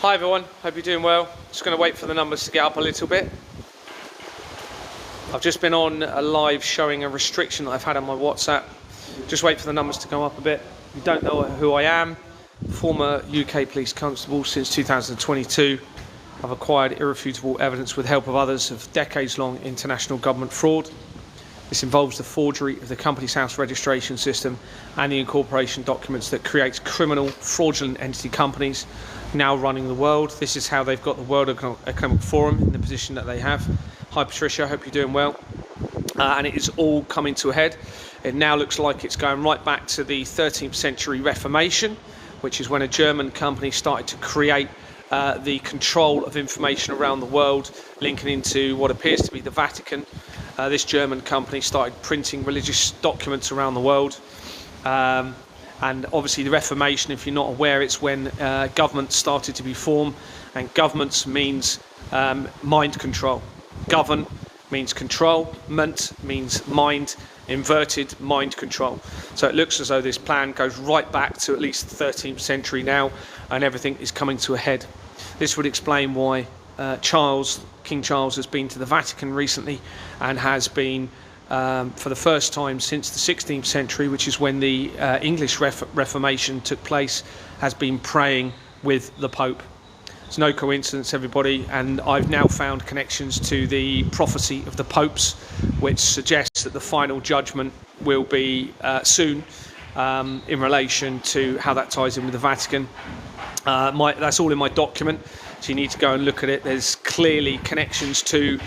Hi everyone, hope you're doing well. Just going to wait for the numbers to get up a little bit. I've just been on a live showing a restriction that I've had on my WhatsApp. Just wait for the numbers to go up a bit. If you don't know who I am, former UK Police Constable since 2022. I've acquired irrefutable evidence with help of others of decades-long international government fraud. This involves the forgery of the Companies House registration system and the incorporation documents that creates criminal, fraudulent entity companies now running the world. This is how they've got the World Economic Forum in the position that they have. Hi Patricia, I hope you're doing well. And it is all coming to a head. It now looks like it's going right back to the 13th century Reformation, which is when a German company started to create the control of information around the world, linking into what appears to be the Vatican. This German company started printing religious documents around the world. And obviously the Reformation, if you're not aware, it's when governments started to be formed, and governments means mind control. Govern means control, ment means mind, inverted mind control. So it looks as though this plan goes right back to at least the 13th century now, and everything is coming to a head. This would explain why King Charles has been to the Vatican recently and has been for the first time since the 16th century, which is when the English Reformation took place, has been praying with the Pope. It's no coincidence, everybody, and I've now found connections to the prophecy of the popes, which suggests that the final judgment will be soon in relation to how that ties in with the Vatican. That's all in my document, so you need to go and look at it. There's clearly connections to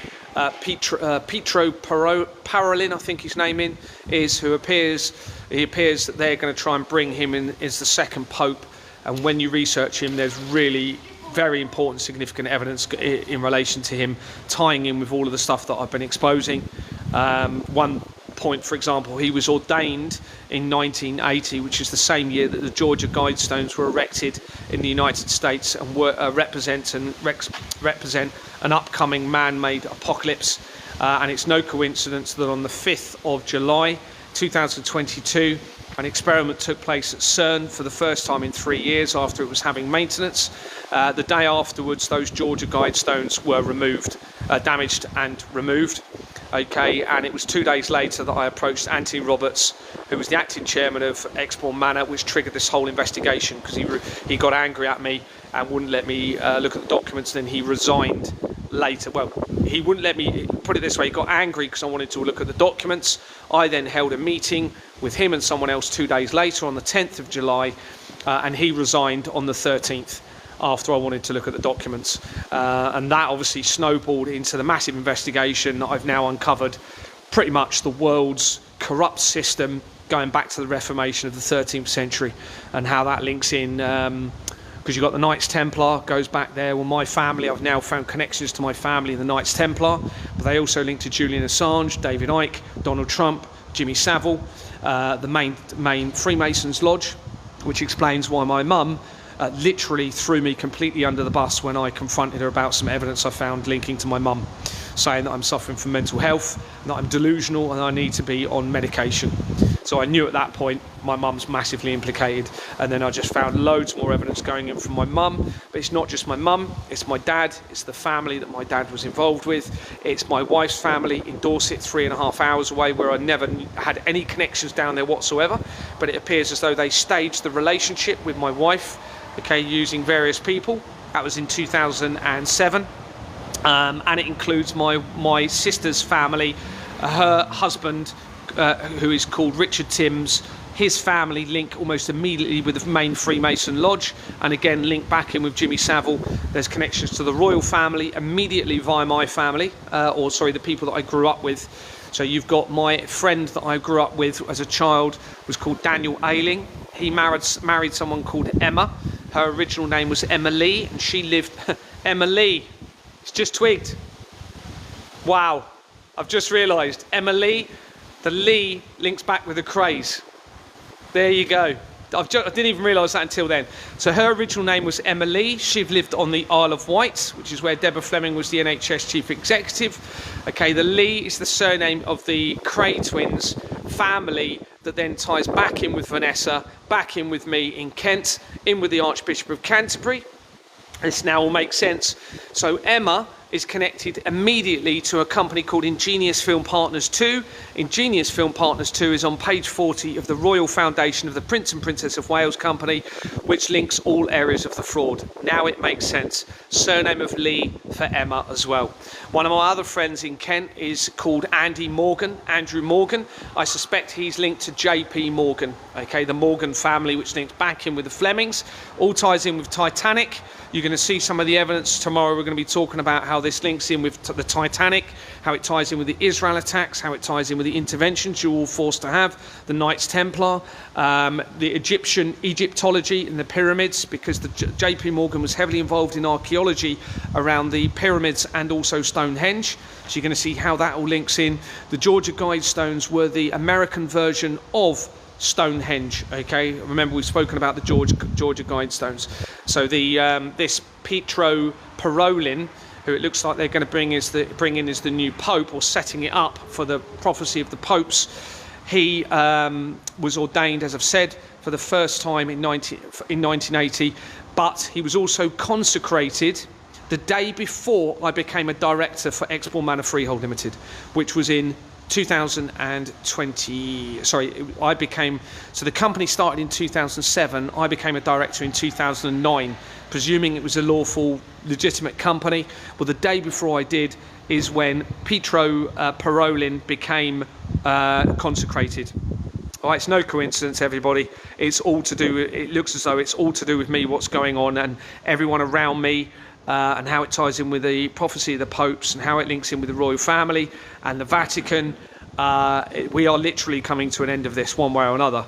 Pietro Parolin, I think his name is, who appears that they're going to try and bring him in as the second pope. And when you research him, there's really very important, significant evidence in relation to him tying in with all of the stuff that I've been exposing. One point, for example, he was ordained in 1980, which is the same year that the Georgia Guidestones were erected in the United States and were represent an upcoming man-made apocalypse. And it's no coincidence that on the 5th of July 2022 an experiment took place at CERN for the first time in 3 years after it was having maintenance. The day afterwards, those Georgia Guidestones were damaged and removed. Okay, and it was 2 days later that I approached Anthony Roberts, who was the acting chairman of Exporn Manor, which triggered this whole investigation because he got angry at me and wouldn't let me look at the documents. Then he resigned later. Well, he wouldn't let me, put it this way, he got angry because I wanted to look at the documents. I then held a meeting with him and someone else 2 days later on the 10th of July, and he resigned on the 13th. After I wanted to look at the documents, and that obviously snowballed into the massive investigation that I've now uncovered pretty much the world's corrupt system going back to the Reformation of the 13th century, and how that links in, because you've got the Knights Templar goes back there. Well, my family, I've now found connections to my family, the Knights Templar, but they also link to Julian Assange, David Icke, Donald Trump, Jimmy Savile, the main Freemasons Lodge, which explains why my mum literally threw me completely under the bus when I confronted her about some evidence I found linking to my mum, saying that I'm suffering from mental health, that I'm delusional and I need to be on medication. So I knew at that point my mum's massively implicated, and then I just found loads more evidence going in from my mum. But it's not just my mum, it's my dad, it's the family that my dad was involved with, it's my wife's family in Dorset, 3.5 hours away, where I never had any connections down there whatsoever, but it appears as though they staged the relationship with my wife, okay, using various people. That was in 2007, and it includes my sister's family, her husband, who is called Richard Timms. His family link almost immediately with the main Freemason Lodge, and again link back in with Jimmy Savile. There's connections to the royal family immediately via my family, the people that I grew up with. So you've got my friend that I grew up with as a child was called Daniel Ayling. He married someone called Emma. Her original name was Emma Lee, and she lived... Emma Lee. It's just twigged. Wow. I've just realised. Emma Lee. The Lee links back with the craze. There you go. I didn't even realise that until then. So her original name was Emma Lee. She lived on the Isle of Wight, which is where Deborah Fleming was the NHS chief executive. Okay, the Lee is the surname of the Cray twins family that then ties back in with Vanessa, back in with me in Kent, in with the Archbishop of Canterbury. This now all makes sense. So Emma is connected immediately to a company called Ingenious Film Partners 2. Ingenious Film Partners 2 is on page 40 of the Royal Foundation of the Prince and Princess of Wales Company, which links all areas of the fraud. Now it makes sense. Surname of Lee for Emma as well. One of my other friends in Kent is called Andrew Morgan. I suspect he's linked to JP Morgan, okay, the Morgan family, which links back in with the Flemings. All ties in with Titanic. You're going to see some of the evidence tomorrow. We're going to be talking about how this links in with the Titanic, how it ties in with the Israel attacks, how it ties in with the interventions you're all forced to have, the Knights Templar, the Egyptology and the pyramids, because the JP Morgan was heavily involved in archaeology around the pyramids and also Stonehenge. So you're going to see how that all links in. The Georgia Guidestones were the American version of Stonehenge. Okay, remember we've spoken about the Georgia Guidestones. So the this Pietro Parolin, who it looks like they're going to bring in as the new Pope, or setting it up for the prophecy of the popes. He was ordained, as I've said, for the first time in 1980, but he was also consecrated the day before I became a director for Expoor Manor Freehold Limited, which was in 2020. So the company started in 2007. I became a director in 2009, presuming it was a lawful, legitimate company. Well, the day before I did is when Pietro Parolin became consecrated. All right, it's no coincidence, everybody. It's all to do. It looks as though it's all to do with me, what's going on, and everyone around me. And how it ties in with the prophecy of the popes, and how it links in with the royal family and the Vatican. We are literally coming to an end of this one way or another.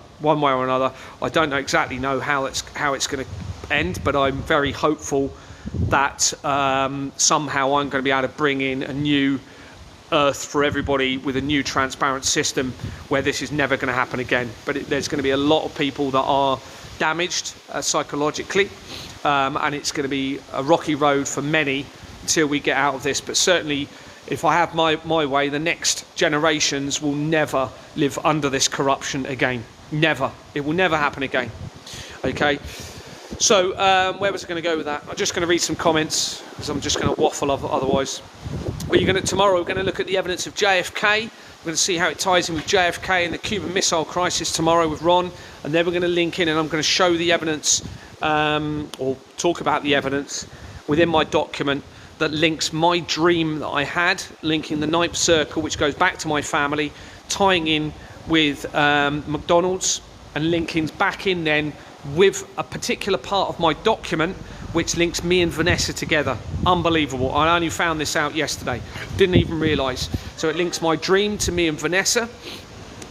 I don't exactly know how it's going to end, but I'm very hopeful that somehow I'm going to be able to bring in a new earth for everybody, with a new transparent system where this is never going to happen again. But there's going to be a lot of people that are damaged psychologically. And it's going to be a rocky road for many until we get out of this. But certainly, if I have my way, the next generations will never live under this corruption again. Never. It will never happen again. Okay. So where was I going to go with that? I'm just going to read some comments, because I'm just going to waffle otherwise. Well, tomorrow we're going to look at the evidence of JFK. We're going to see how it ties in with JFK and the Cuban Missile Crisis tomorrow with Ron. And then we're going to link in, and I'm going to show the evidence, or talk about the evidence within my document that links my dream that I had, linking the Ninth Circle, which goes back to my family, tying in with McDonald's, and linking back in then with a particular part of my document which links me and Vanessa together. Unbelievable. I only found this out yesterday. Didn't even realise. So it links my dream to me and Vanessa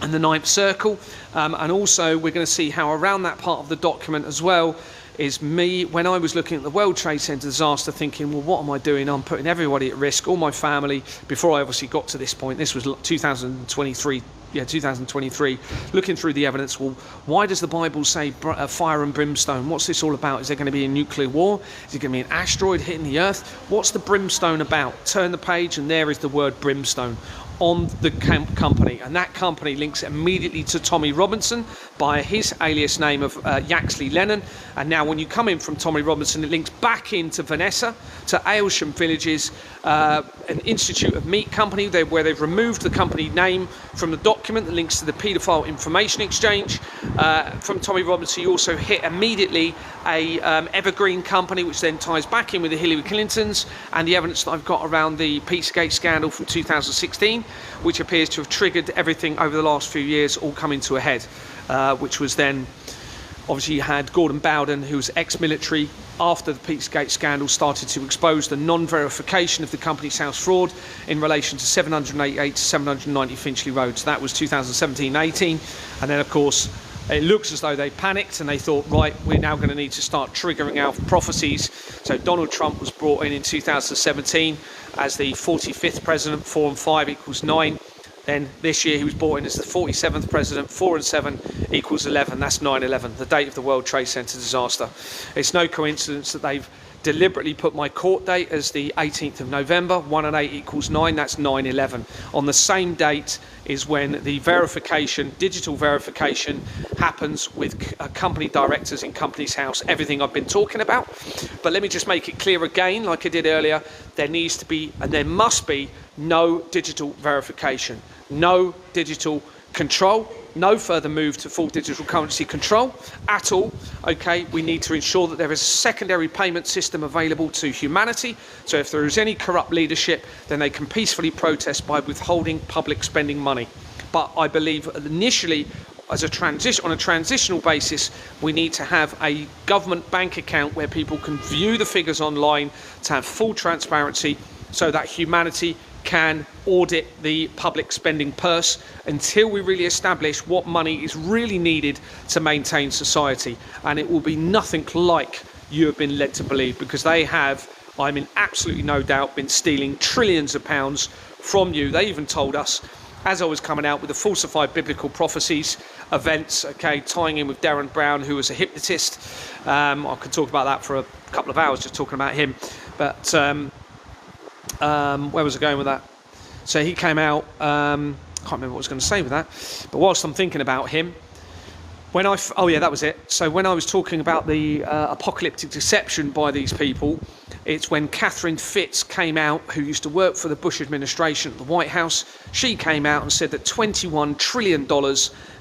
and the Ninth Circle. And also we're going to see how around that part of the document as well is me, when I was looking at the World Trade Center disaster, thinking, well, what am I doing? I'm putting everybody at risk, all my family, before I obviously got to this point. This was 2023, looking through the evidence. Well, why does the Bible say fire and brimstone? What's this all about? Is there going to be a nuclear war? Is it going to be an asteroid hitting the earth? What's the brimstone about? Turn the page and there is the word brimstone on the company, and that company links immediately to Tommy Robinson by his alias name of Yaxley Lennon. And now when you come in from Tommy Robinson, it links back into Vanessa, to Aylsham Villages, an Institute of Meat company where they've removed the company name from the document that links to the paedophile information exchange. From Tommy Robinson, you also hit immediately a Evergreen company, which then ties back in with the Hillary Clintons, and the evidence that I've got around the Pizzagate scandal from 2016, which appears to have triggered everything over the last few years all coming to a head, which was then, obviously you had Gordon Bowden, who was ex-military, after the Pizzagate scandal started to expose the non-verification of the company's house fraud in relation to 788 to 790 Finchley Road. So that was 2017-18, and then of course it looks as though they panicked and they thought, right, we're now going to need to start triggering our prophecies. So Donald Trump was brought in 2017 as the 45th president. 4 and 5 equals 9. Then this year he was brought in as the 47th president. 4 and 7 equals 11. That's 9/11, the date of the World Trade Center disaster. It's no coincidence that they've deliberately put my court date as the 18th of November. 1 and 8 equals 9. That's 9/11. On the same date is when the verification, digital verification, happens with company directors in Companies House. Everything I've been talking about. But let me just make it clear again, like I did earlier. There needs to be, and there must be, no digital verification, no digital control, no further move to full digital currency control at all. Okay, we need to ensure that there is a secondary payment system available to humanity. So if there is any corrupt leadership, then they can peacefully protest by withholding public spending money. But I believe initially, as a transition, on a transitional basis, we need to have a government bank account where people can view the figures online to have full transparency, so that humanity can audit the public spending purse until we really establish what money is really needed to maintain society. And it will be nothing like you have been led to believe, because they have, I'm in absolutely no doubt, been stealing trillions of pounds from you. They even told us, as I was coming out with the falsified biblical prophecies events, okay, tying in with Darren Brown, who was a hypnotist. I could talk about that for a couple of hours, just talking about him. But where was I going with that? So he came out, can't remember what I was going to say with that, but whilst I'm thinking about him, oh yeah, that was it. So when I was talking about the apocalyptic deception by these people, it's when Catherine Fitz came out, who used to work for the Bush administration at the White House. She came out and said that $21 trillion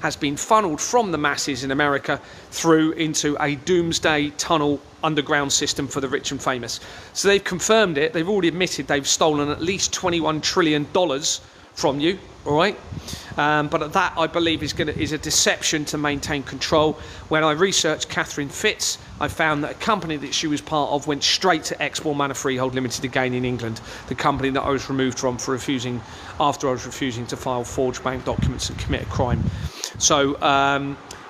has been funneled from the masses in America through into a doomsday tunnel underground system for the rich and famous. So they've confirmed it. They've already admitted they've stolen at least $21 trillion from you, all right? But that, I believe, is a deception to maintain control. When I researched Catherine Fitz, I found that a company that she was part of went straight to Export Manor Freehold Limited again in England, the company that I was removed from after I was refusing to file forged bank documents and commit a crime. So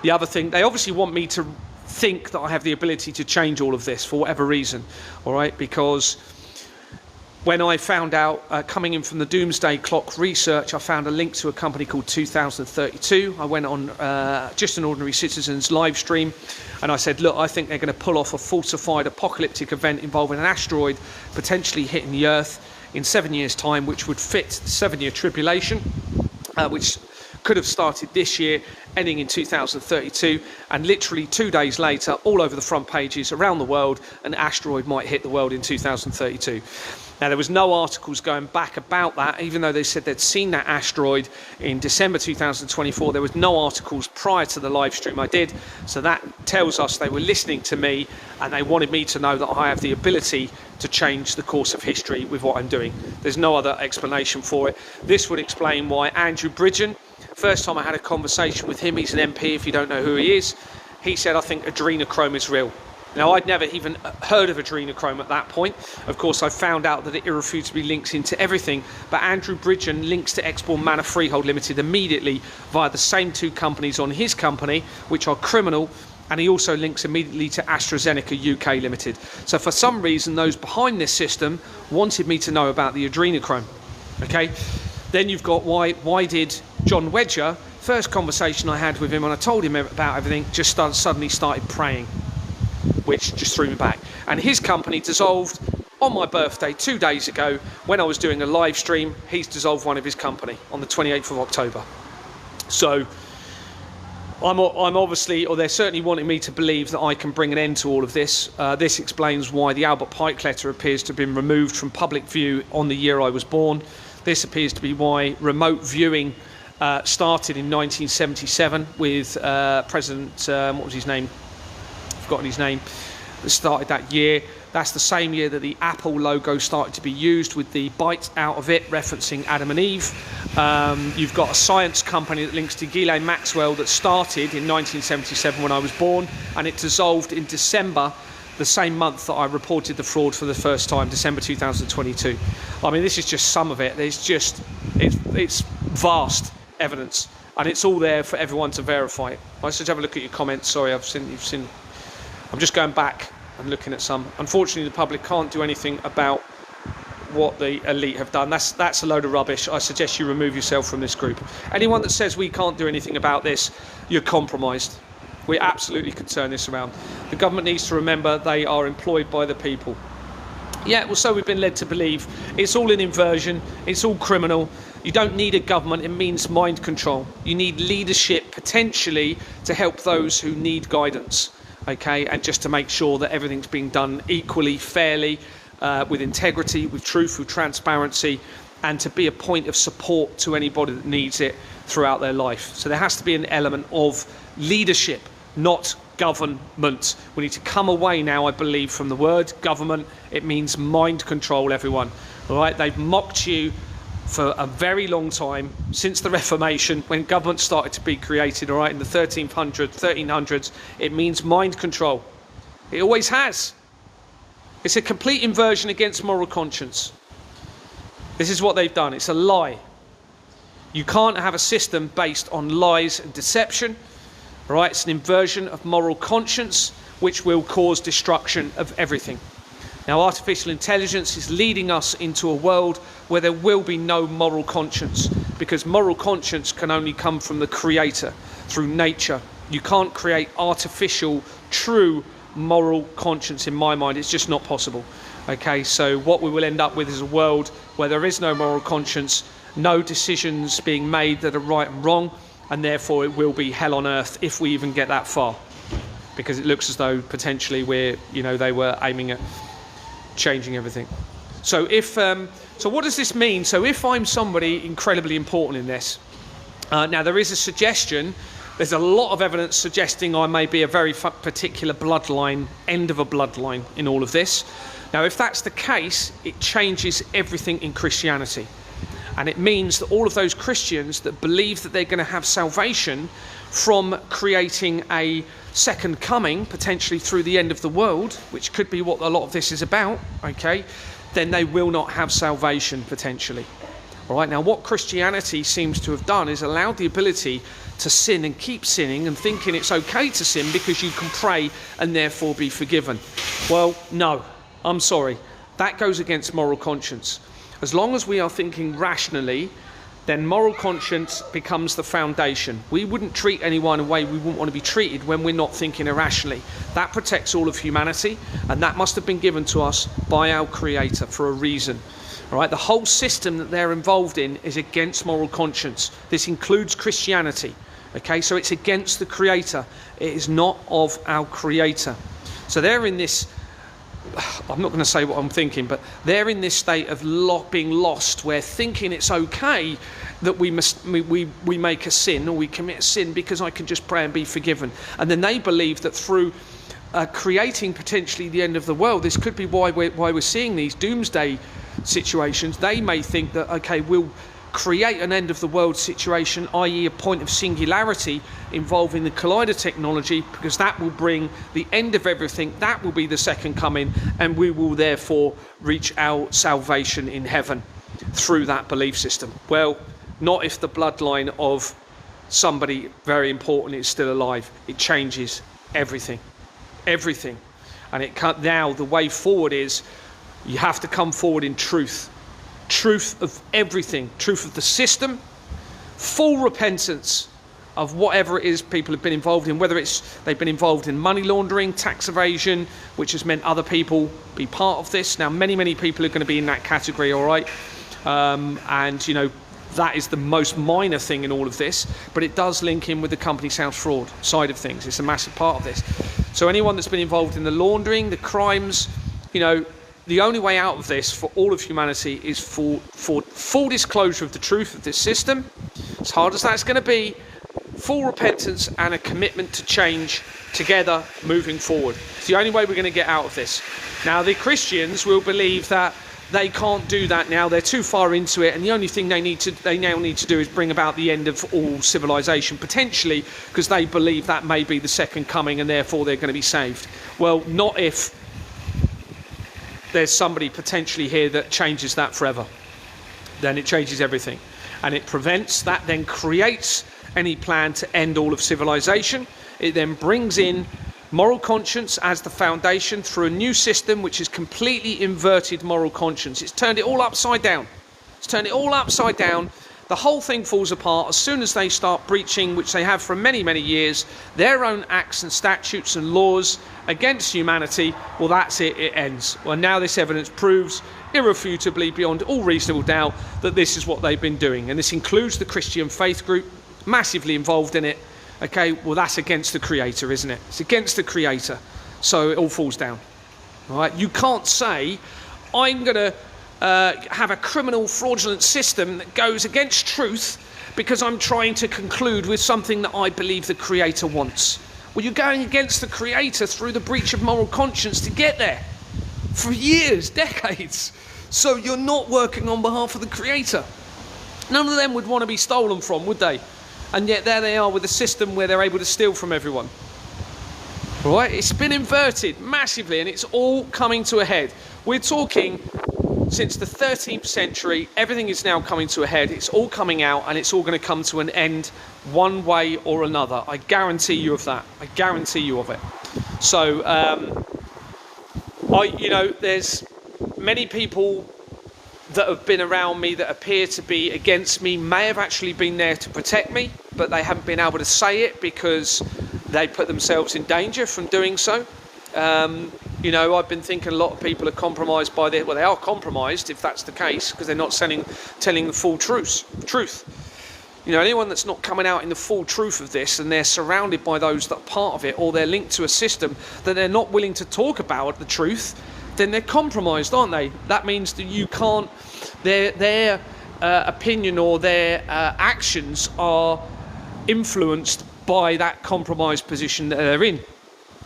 the other thing, they obviously want me to think that I have the ability to change all of this for whatever reason, all right? Because when I found out, coming in from the Doomsday Clock research, I found a link to a company called 2032. I went on Just an Ordinary Citizen's live stream, and I said, look, I think they're going to pull off a falsified apocalyptic event involving an asteroid potentially hitting the Earth in 7 years' time, which would fit the 7-year tribulation, which could have started this year, ending in 2032, and literally 2 days later, all over the front pages around the world, an asteroid might hit the world in 2032. Now, there was no articles going back about that, even though they said they'd seen that asteroid in December 2024. There was no articles prior to the live stream I did, so that tells us they were listening to me, and they wanted me to know that I have the ability to change the course of history with what I'm doing. There's no other explanation for it. This would explain why Andrew Bridgen, first time I had a conversation with him, he's an MP if you don't know who he is, he said, I think adrenochrome is real. Now, I'd never even heard of adrenochrome at that point. Of course, I found out that it irrefutably links into everything, but Andrew Bridgen links to Export Manor Freehold Limited immediately via the same two companies on his company, which are criminal, and he also links immediately to AstraZeneca UK Limited. So for some reason, those behind this system wanted me to know about the adrenochrome, okay? Then you've got why did John Wedger, first conversation I had with him, and I told him about everything, just suddenly started praying, which just threw me back. And his company dissolved on my birthday 2 days ago when I was doing a live stream. He's dissolved one of his company on the 28th of October. So I'm obviously, or they're certainly wanting me to believe that I can bring an end to all of this. This explains why the Albert Pike letter appears to have been removed from public view on the year I was born. This appears to be why remote viewing started in 1977 with President, what was his name? Forgotten his name. That started that year. That's the same year that the Apple logo started to be used with the bite out of it, referencing Adam and Eve. You've got a science company that links to Ghislaine Maxwell that started in 1977 when I was born, and it dissolved in December, the same month that I reported the fraud for the first time, December 2022. I mean, this is just some of it. There's just, it's vast evidence, and it's all there for everyone to verify it. I should have a look at your comments. Sorry, you've seen. I'm just going back and looking at some. Unfortunately, the public can't do anything about what the elite have done. That's a load of rubbish. I suggest you remove yourself from this group. Anyone that says we can't do anything about this, you're compromised. We absolutely could turn this around. The government needs to remember they are employed by the people. Yeah, well, so we've been led to believe. It's all an inversion. It's all criminal. You don't need a government. It means mind control. You need leadership, potentially, to help those who need guidance, okay, and just to make sure that everything's being done equally, fairly, with integrity, with truth, with transparency, and to be a point of support to anybody that needs it throughout their life. So there has to be an element of leadership, not government. We need to come away now, I believe, from the word government. It means mind control, everyone. All right, they've mocked you for a very long time, since the Reformation, when government started to be created, all right, in the 1300s. It means mind control. It always has. It's a complete inversion against moral conscience. This is what they've done. It's a lie. You can't have a system based on lies and deception. Right, it's an inversion of moral conscience, which will cause destruction of everything. Now, artificial intelligence is leading us into a world where there will be no moral conscience, because moral conscience can only come from the Creator, through nature. You can't create artificial, true moral conscience, in my mind. It's just not possible. Okay, so what we will end up with is a world where there is no moral conscience, no decisions being made that are right and wrong, and therefore it will be hell on earth if we even get that far, because it looks as though potentially they were aiming at changing everything. So so what does this mean? So if I'm somebody incredibly important in this, now there is a suggestion, there's a lot of evidence suggesting I may be a very particular bloodline, end of a bloodline in all of this. Now, if that's the case, it changes everything in Christianity. And it means that all of those Christians that believe that they're going to have salvation from creating a second coming, potentially through the end of the world, which could be what a lot of this is about, okay, then they will not have salvation, potentially. All right, now what Christianity seems to have done is allowed the ability to sin and keep sinning and thinking it's okay to sin because you can pray and therefore be forgiven. Well, no, I'm sorry. That goes against moral conscience. As long as we are thinking rationally, then moral conscience becomes the foundation. We wouldn't treat anyone in a way we wouldn't want to be treated when we're not thinking irrationally. That protects all of humanity, and that must have been given to us by our Creator for a reason. All right, the whole system that they're involved in is against moral conscience. This includes Christianity. Okay, so it's against the Creator. It is not of our Creator. So they're in this, I'm not going to say what I'm thinking, but they're in this state of being lost, where thinking it's okay that we make a sin or we commit a sin because I can just pray and be forgiven. And then they believe that through creating potentially the end of the world, this could be why we're seeing these doomsday situations. They may think that, okay, we'll create an end of the world situation, i.e. a point of singularity involving the collider technology, because that will bring the end of everything. That will be the second coming, and we will therefore reach our salvation in heaven through that belief system. Well, not if the bloodline of somebody very important is still alive. It changes everything. And now the way forward is you have to come forward in truth of everything, truth of the system, full repentance of whatever it is people have been involved in, whether it's they've been involved in money laundering, tax evasion, which has meant other people be part of this. Now, many people are going to be in that category, all right, and that is the most minor thing in all of this, but it does link in with the company's house fraud side of things. It's a massive part of this. So anyone that's been involved in the laundering, the crimes, the only way out of this for all of humanity is for full disclosure of the truth of this system, as hard as that's going to be, full repentance and a commitment to change together moving forward. It's the only way we're going to get out of this. Now, the Christians will believe that they can't do that now. They're too far into it, and the only thing they now need to do is bring about the end of all civilization, potentially because they believe that may be the second coming and therefore they're going to be saved. Well, not if there's somebody potentially here that changes that forever. Then it changes everything, and it prevents that, then creates any plan to end all of civilization. It then brings in moral conscience as the foundation through a new system which is completely inverted moral conscience. It's turned it all upside down. The whole thing falls apart as soon as they start breaching, which they have for many, many years, their own acts and statutes and laws against humanity. Well, that's it, it ends. Well, now this evidence proves irrefutably beyond all reasonable doubt that this is what they've been doing. And this includes the Christian Faith group, massively involved in it. Okay, well, that's against the Creator, isn't it? It's against the Creator. So it all falls down. All right, you can't say, I'm going to have a criminal fraudulent system that goes against truth because I'm trying to conclude with something that I believe the Creator wants. Well, you're going against the Creator through the breach of moral conscience to get there for years, decades. So you're not working on behalf of the Creator. None of them would want to be stolen from, would they? And yet there they are with a system where they're able to steal from everyone. All right, it's been inverted massively, and it's all coming to a head. We're talking since the 13th century, everything is now coming to a head. It's all coming out, and it's all going to come to an end one way or another. I guarantee you of that. I guarantee you of it. So, there's many people that have been around me that appear to be against me, may have actually been there to protect me, but they haven't been able to say it because they put themselves in danger from doing so. I've been thinking a lot of people are compromised by this. Well, they are compromised if that's the case, because they're not telling the full truth. Anyone that's not coming out in the full truth of this, and they're surrounded by those that are part of it, or they're linked to a system that they're not willing to talk about the truth, then they're compromised, aren't they? That means that you can't, their opinion or their actions are influenced by that compromised position that they're in.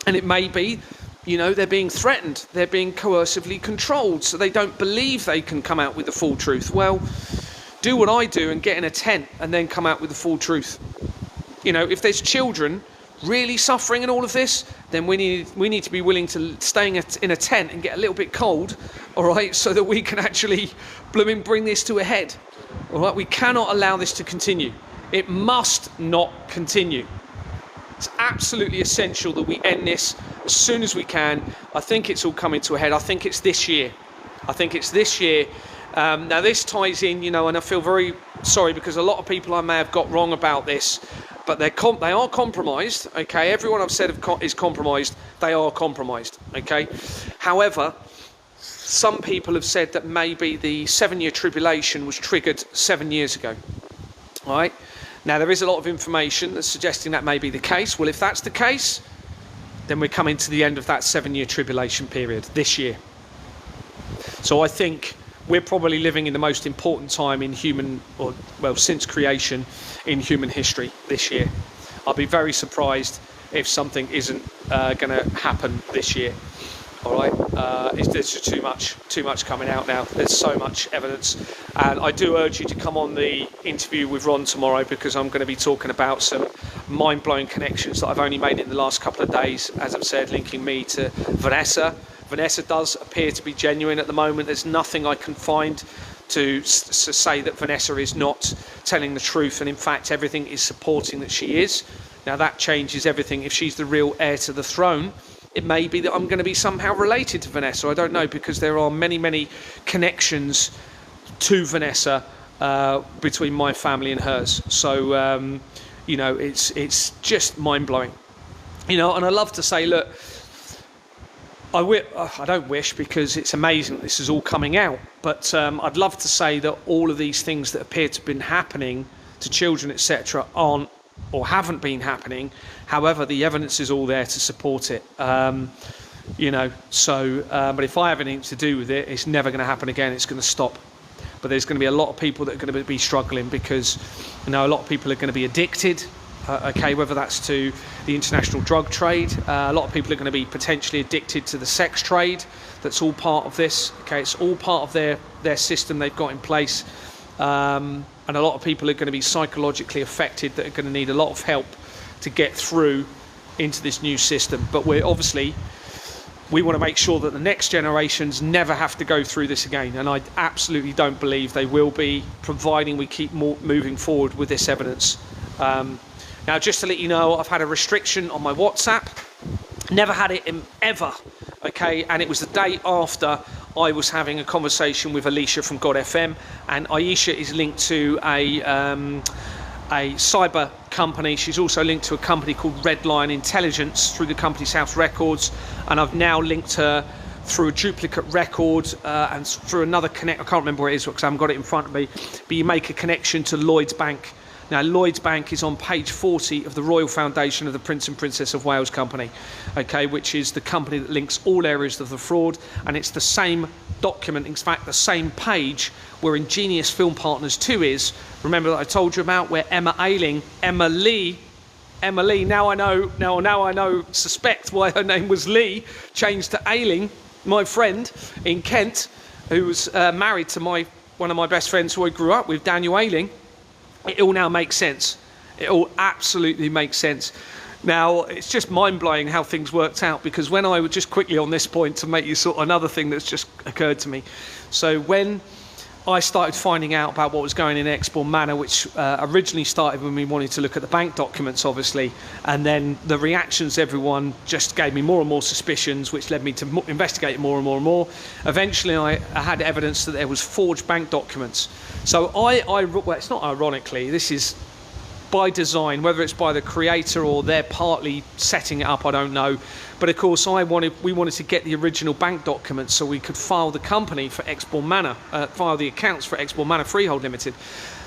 And it may be, they're being threatened, they're being coercively controlled, so they don't believe they can come out with the full truth. Well, do what I do and get in a tent and then come out with the full truth. If there's children really suffering in all of this, then we need to be willing to stay in a tent and get a little bit cold, all right, so that we can actually bring this to a head. All right, we cannot allow this to continue. It must not continue. It's absolutely essential that we end this as soon as we can. I think it's all coming to a head. I think it's this year. Now this ties in, and I feel very sorry because a lot of people I may have got wrong about this, but they are compromised. Okay, everyone I've said is compromised. They are compromised. Okay, however, some people have said that maybe the 7-year tribulation was triggered 7 years ago. All right. Now, there is a lot of information that's suggesting that may be the case. Well, if that's the case, then we're coming to the end of that 7-year tribulation period this year. So I think we're probably living in the most important time in since creation in human history this year. I'll be very surprised if something isn't going to happen this year. All right, there's just too much coming out now. There's so much evidence, and I do urge you to come on the interview with Ron tomorrow, because I'm going to be talking about some mind-blowing connections that I've only made in the last couple of days, as I've said, linking me to Vanessa. Vanessa does appear to be genuine at the moment. There's nothing I can find to say that Vanessa is not telling the truth, and in fact everything is supporting that she is. Now that changes everything. If she's the real heir to the throne, it may be that I'm going to be somehow related to Vanessa. I don't know, because there are many, many connections to Vanessa between my family and hers. So, it's just mind-blowing. And I love to say, look, I don't wish, because it's amazing that this is all coming out, but I'd love to say that all of these things that appear to have been happening to children, etc., aren't or haven't been happening. However, the evidence is all there to support it. But if I have anything to do with it, it's never going to happen again. It's going to stop. But there's going to be a lot of people that are going to be struggling, because a lot of people are going to be addicted. Whether that's to the international drug trade, a lot of people are going to be potentially addicted to the sex trade. That's all part of this. Okay, it's all part of their system they've got in place. And a lot of people are going to be psychologically affected, that are going to need a lot of help to get through into this new system. But we want to make sure that the next generations never have to go through this again. And I absolutely don't believe they will be, providing we keep moving forward with this evidence. Now, just to let you know, I've had a restriction on my WhatsApp. Never had it ever. Okay, and it was the day after I was having a conversation with Alicia from God FM, and Aisha is linked to a cyber company. She's also linked to a company called Red Lion Intelligence through the Company's House Records, and I've now linked her through a duplicate record and through another connect. I can't remember where it is because I haven't got it in front of me, but you make a connection to Lloyds Bank. Now, Lloyds Bank is on page 40 of the Royal Foundation of the Prince and Princess of Wales Company, okay, which is the company that links all areas of the fraud, and it's the same document, in fact, the same page where Ingenious Film Partners 2 is. Remember that I told you about where Emma Lee, now I know, suspect why her name was Lee, changed to Ayling, my friend in Kent, who was married to one of my best friends who I grew up with, Daniel Ayling. It all now makes sense. It all absolutely makes sense. Now, it's just mind-blowing how things worked out, because when I was just quickly on this point to make you sort of another thing that's just occurred to me. So when I started finding out about what was going in Exbourne Manor, which originally started when we wanted to look at the bank documents, obviously, and then the reactions everyone just gave me more and more suspicions, which led me to investigate more and more and more. Eventually, I had evidence that there was forged bank documents. So well, it's not ironically, this is by design, whether it's by the creator or they're partly setting it up, I don't know. But of course, we wanted to get the original bank documents so we could file the company for Exbourne Manor, file the accounts for Exbourne Manor Freehold Limited.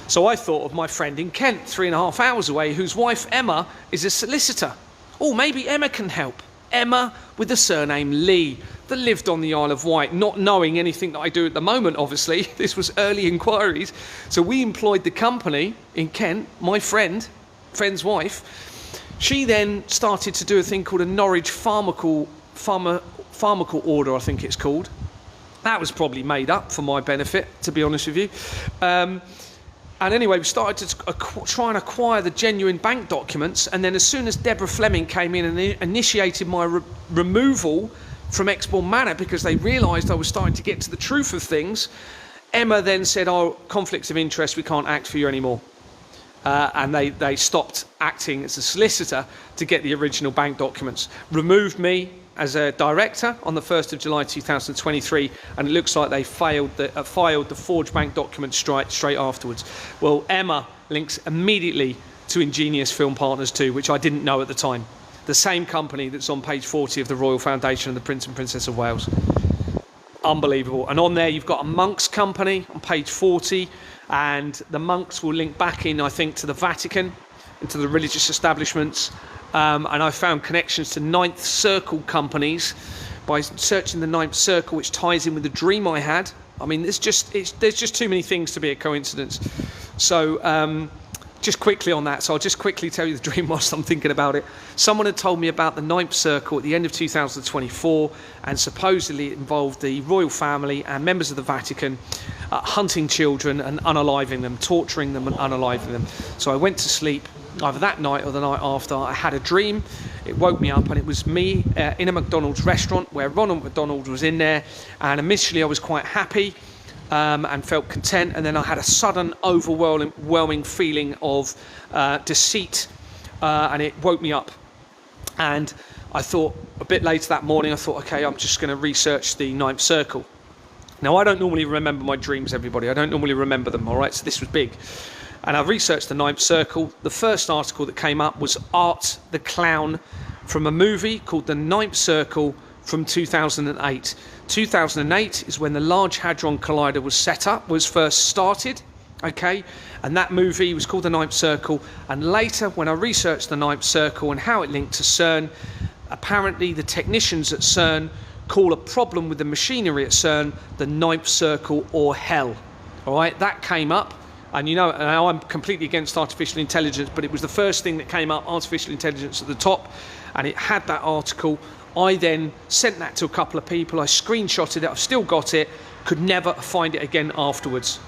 So I thought of my friend in Kent, 3.5 hours away, whose wife Emma is a solicitor. Oh, maybe Emma can help. Emma with the surname Lee, that lived on the Isle of Wight, not knowing anything that I do at the moment, obviously. This was early inquiries. So we employed the company in Kent, my friend's wife. She then started to do a thing called a Norwich Pharmacal Order, I think it's called. That was probably made up for my benefit, to be honest with you. And anyway, we started to try and acquire the genuine bank documents. And then as soon as Deborah Fleming came in and initiated my removal from Exbourne Manor, because they realised I was starting to get to the truth of things, Emma then said, oh, conflicts of interest, we can't act for you anymore. And they stopped acting as a solicitor to get the original bank documents. Removed me as a director on the 1st of July 2023, and it looks like they filed the forged bank documents straight afterwards. Well, Emma links immediately to Ingenious Film Partners 2, which I didn't know at the time. The same company that's on page 40 of the Royal Foundation of the Prince and Princess of Wales. Unbelievable. And on there you've got a monks company on page 40, and the monks will link back in, I think, to the Vatican and to the religious establishments. And I found connections to Ninth Circle companies by searching the Ninth Circle, which ties in with the dream I had. I mean, there's just too many things to be a coincidence. So just quickly on that, so I'll just quickly tell you the dream whilst I'm thinking about it. Someone had told me about the Ninth Circle at the end of 2024, and supposedly it involved the royal family and members of the Vatican hunting children and unaliving them, torturing them and unaliving them. So I went to sleep either that night or the night after. I had a dream. It woke me up, and it was me in a McDonald's restaurant where Ronald McDonald was in there, and initially I was quite happy and felt content, and then I had a sudden overwhelming feeling of deceit, and it woke me up. And I thought, a bit later that morning, I thought, okay, I'm just going to research the Ninth Circle. Now, I don't normally remember my dreams, everybody. I don't normally remember them, all right? So this was big. And I researched the Ninth Circle. The first article that came up was Art the Clown from a movie called The Ninth Circle from 2008. 2008 is when the Large Hadron Collider was first started, okay? And that movie was called The Ninth Circle. And later, when I researched the Ninth Circle and how it linked to CERN, apparently the technicians at CERN call a problem with the machinery at CERN the Ninth Circle or hell, all right? That came up. And you know, now I'm completely against artificial intelligence, but it was the first thing that came up, artificial intelligence at the top, and it had that article. I then sent that to a couple of people. I screenshotted it. I've still got it. Could never find it again afterwards.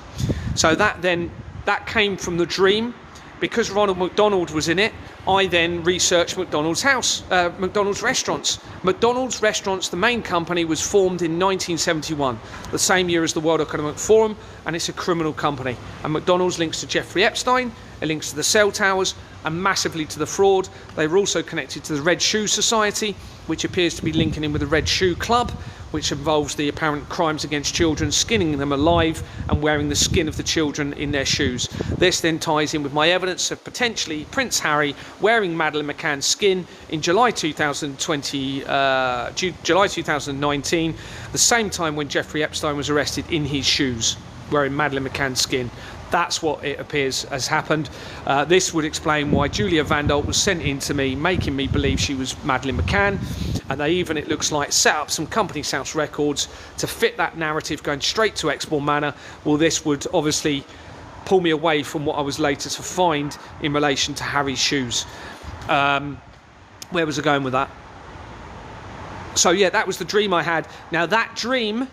So that came from the dream. Because Ronald McDonald was in it, I then researched McDonald's restaurants. McDonald's Restaurants, the main company, was formed in 1971, the same year as the World Economic Forum, and it's a criminal company. And McDonald's links to Jeffrey Epstein, it links to the cell towers, and massively to the fraud. They were also connected to the Red Shoe Society, which appears to be linking in with the Red Shoe Club, which involves the apparent crimes against children, skinning them alive and wearing the skin of the children in their shoes. This then ties in with my evidence of potentially Prince Harry wearing Madeleine McCann's skin in July 2019, the same time when Jeffrey Epstein was arrested in his shoes, wearing Madeleine McCann's skin. That's what it appears has happened. This would explain why Julia Vandolt was sent in to me, making me believe she was Madeleine McCann. And they even, it looks like, set up some Companies House records to fit that narrative going straight to Exbourne Manor. Well, this would obviously pull me away from what I was later to find in relation to Harry's shoes. Where was I going with that? So yeah, that was the dream I had. Now that dream,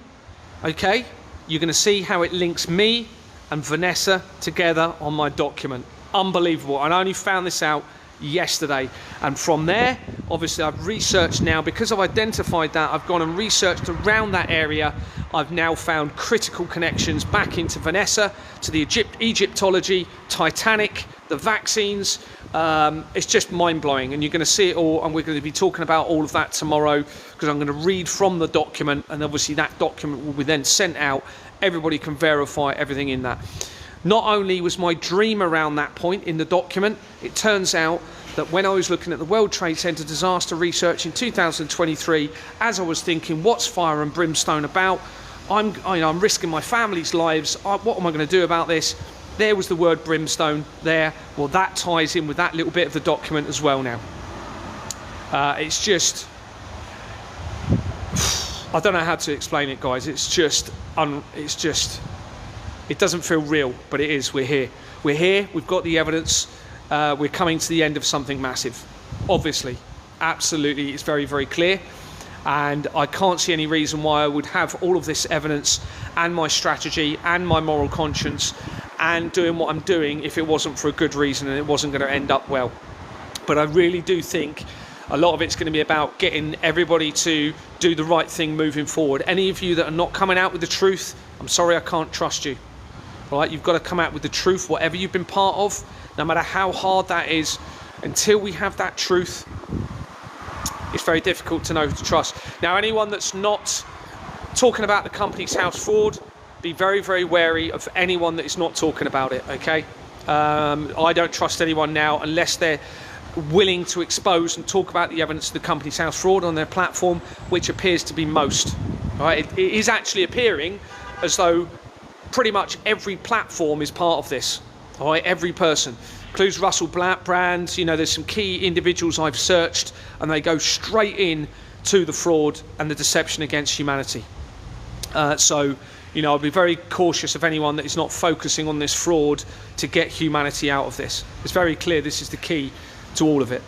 okay, you're going to see how it links me and Vanessa together on my document. Unbelievable. And I only found this out yesterday, and from there obviously I've researched now, because I've identified that, I've gone and researched around that area. I've now found critical connections back into Vanessa, to the Egyptology, Titanic, the vaccines. It's just mind-blowing, and you're going to see it all, and we're going to be talking about all of that tomorrow, because I'm going to read from the document, and obviously that document will be then sent out. Everybody can verify everything in that. Not only was my dream around that point in the document, it turns out that when I was looking at the World Trade Center disaster research in 2023, as I was thinking, what's fire and brimstone about? I'm risking my family's lives. What am I going to do about this? There was the word brimstone there. Well, that ties in with that little bit of the document as well now. It's just, I don't know how to explain it, guys. It doesn't feel real, but it is. We're here. We've got the evidence. We're coming to the end of something massive. Obviously, absolutely, it's very, very clear. And I can't see any reason why I would have all of this evidence and my strategy and my moral conscience and doing what I'm doing if it wasn't for a good reason and it wasn't going to end up well. But I really do think a lot of it's going to be about getting everybody to do the right thing moving forward. Any of you that are not coming out with the truth, I'm sorry, I can't trust you. All right, you've got to come out with the truth, whatever you've been part of, no matter how hard that is. Until we have that truth, it's very difficult to know who to trust. Now, anyone that's not talking about the Companies House fraud, be very, very wary of anyone that is not talking about it, okay? I don't trust anyone now unless they're willing to expose and talk about the evidence of the Companies House fraud on their platform, which appears to be most. All right? It is actually appearing as though pretty much every platform is part of this. All right? Every person. Includes Russell Brand. You know, there's some key individuals I've searched, and they go straight in to the fraud and the deception against humanity. So, you know, I'll be very cautious of anyone that is not focusing on this fraud to get humanity out of this. It's very clear this is the key to all of it.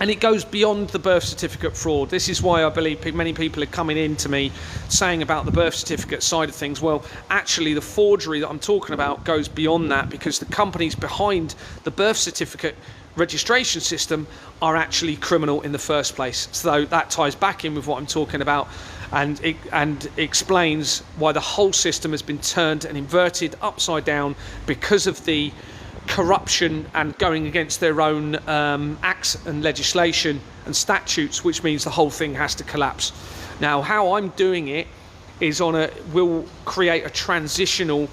And it goes beyond the birth certificate fraud. This is why I believe many people are coming in to me saying about the birth certificate side of things. Well, actually, the forgery that I'm talking about goes beyond that, because the companies behind the birth certificate registration system are actually criminal in the first place. So that ties back in with what I'm talking about, and explains why the whole system has been turned and inverted upside down because of the corruption and going against their own acts and legislation and statutes, which means the whole thing has to collapse. Now, how I'm doing it is will create a transitional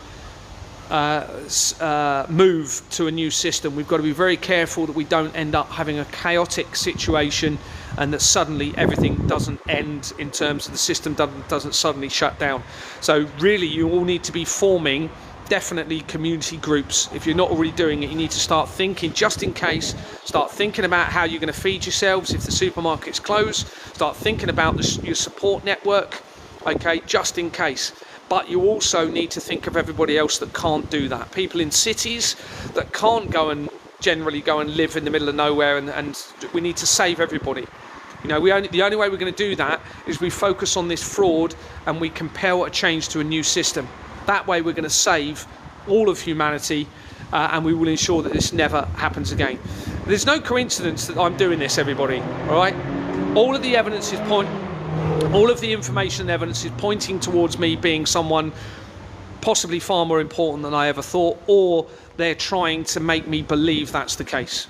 move to a new system. We've got to be very careful that we don't end up having a chaotic situation and that suddenly everything doesn't end in terms of the system doesn't suddenly shut down. So really, you all need to be forming definitely community groups. If you're not already doing it, you need to start thinking, just in case, start thinking about how you're going to feed yourselves if the supermarket's closed. Start thinking about your support network, okay, just in case. But you also need to think of everybody else that can't do that. People in cities that can't generally go and live in the middle of nowhere, and we need to save everybody. You know, the only way we're going to do that is we focus on this fraud and we compel a change to a new system. That way we're going to save all of humanity, and we will ensure that this never happens again. There's no coincidence that I'm doing this, everybody, all right? All of the evidence all of the information and evidence is pointing towards me being someone possibly far more important than I ever thought, or they're trying to make me believe that's the case.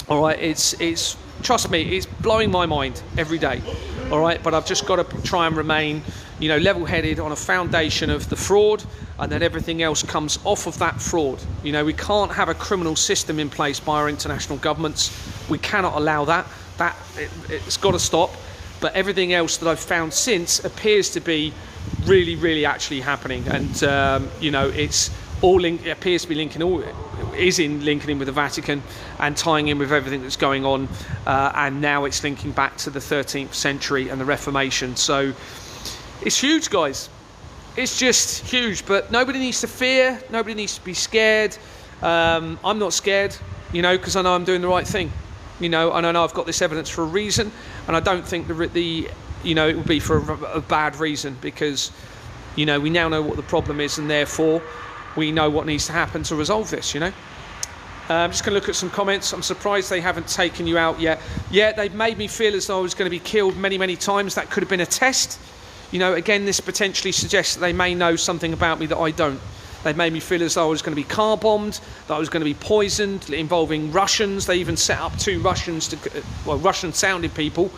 All right, it's trust me, it's blowing my mind every day. All right, but I've just got to try and remain, level-headed on a foundation of the fraud, and then everything else comes off of that fraud. We can't have a criminal system in place by our international governments. We cannot allow that. It's got to stop. But everything else that I've found since appears to be really, really actually happening, and it's all linked. It appears to be linking in with the Vatican and tying in with everything that's going on, and now it's linking back to the 13th century and the Reformation. So it's huge, guys. It's just huge. But nobody needs to fear. Nobody needs to be scared. I'm not scared, because I know I'm doing the right thing. And I know I've got this evidence for a reason, and I don't think it will be for a bad reason, because we now know what the problem is, and therefore we know what needs to happen to resolve this. I'm just going to look at some comments. I'm surprised they haven't taken you out yet. Yeah, they've made me feel as though I was going to be killed many, many times. That could have been a test. Again, this potentially suggests that they may know something about me that I don't. They made me feel as though I was going to be car bombed, that I was going to be poisoned, involving Russians. They even set up 2 Russian-sounding people.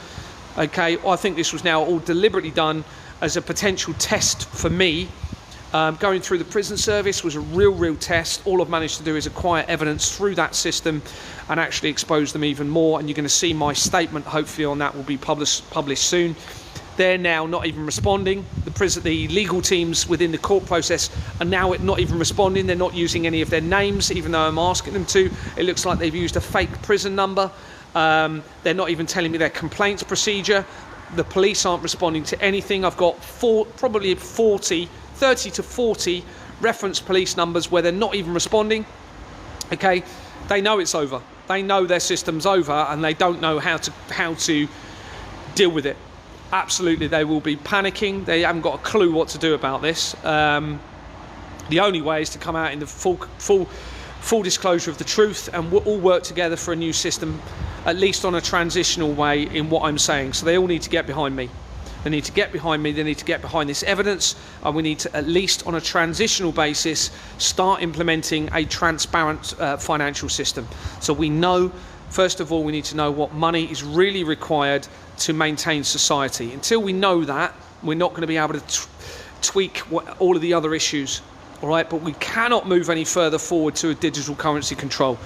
Okay, I think this was now all deliberately done as a potential test for me. Going through the prison service was a real test. All I've managed to do is acquire evidence through that system and actually expose them even more. And you're going to see my statement, hopefully, on that will be published soon. They're now not even responding. The legal teams within the court process are now not even responding. They're not using any of their names, even though I'm asking them to. It looks like they've used a fake prison number. They're not even telling me their complaints procedure. The police aren't responding to anything. I've got probably 30 to 40 reference police numbers where they're not even responding. Okay, they know it's over. They know their system's over, and they don't know how to deal with it. Absolutely, they will be panicking. They haven't got a clue what to do about this. The only way is to come out in the full disclosure of the truth, and we'll all work together for a new system, at least on a transitional way in what I'm saying. So they all need to get behind me. They need to get behind me. They need to get behind this evidence, and we need to, at least on a transitional basis, start implementing a transparent financial system. So we know, first of all, we need to know what money is really required to maintain society. Until we know that, we're not going to be able to tweak all of the other issues. All right, but we cannot move any further forward to a digital currency control.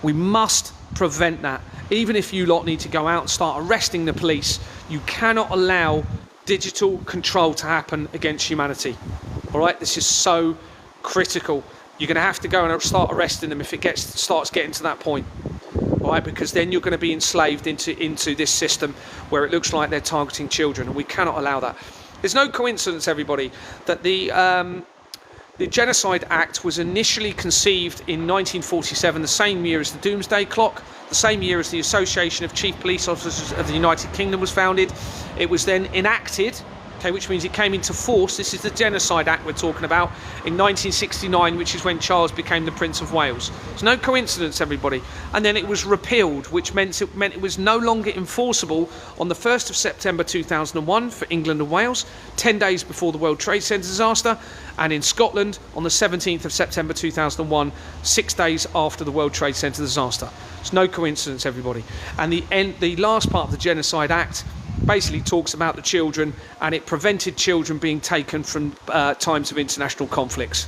We must prevent that. Even if you lot need to go out and start arresting the police, you cannot allow digital control to happen against humanity. All right, this is so critical. You're going to have to go and start arresting them if it starts getting to that point. All right, because then you're going to be enslaved into this system where it looks like they're targeting children, and we cannot allow that. There's no coincidence, everybody, that the Genocide Act was initially conceived in 1947, the same year as the Doomsday Clock, the same year as the Association of Chief Police Officers of the United Kingdom was founded. It was then enacted, okay, which means it came into force. This is the Genocide Act we're talking about, in 1969, which is when Charles became the Prince of Wales. It's no coincidence, everybody. And then it was repealed, which meant it was no longer enforceable on the 1st of September 2001 for England and Wales, 10 days before the World Trade Centre disaster, and in Scotland on the 17th of September 2001, 6 days after the World Trade Centre disaster. It's no coincidence, everybody. And the last part of the Genocide Act basically talks about the children, and it prevented children being taken from times of international conflicts.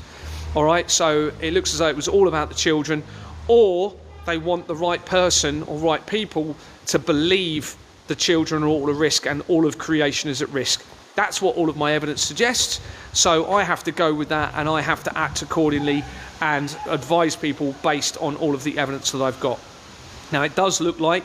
All right, so it looks as though it was all about the children, or they want the right person or right people to believe the children are all at risk and all of creation is at risk. That's what all of my evidence suggests. So I have to go with that, and I have to act accordingly and advise people based on all of the evidence that I've got. Now, it does look like,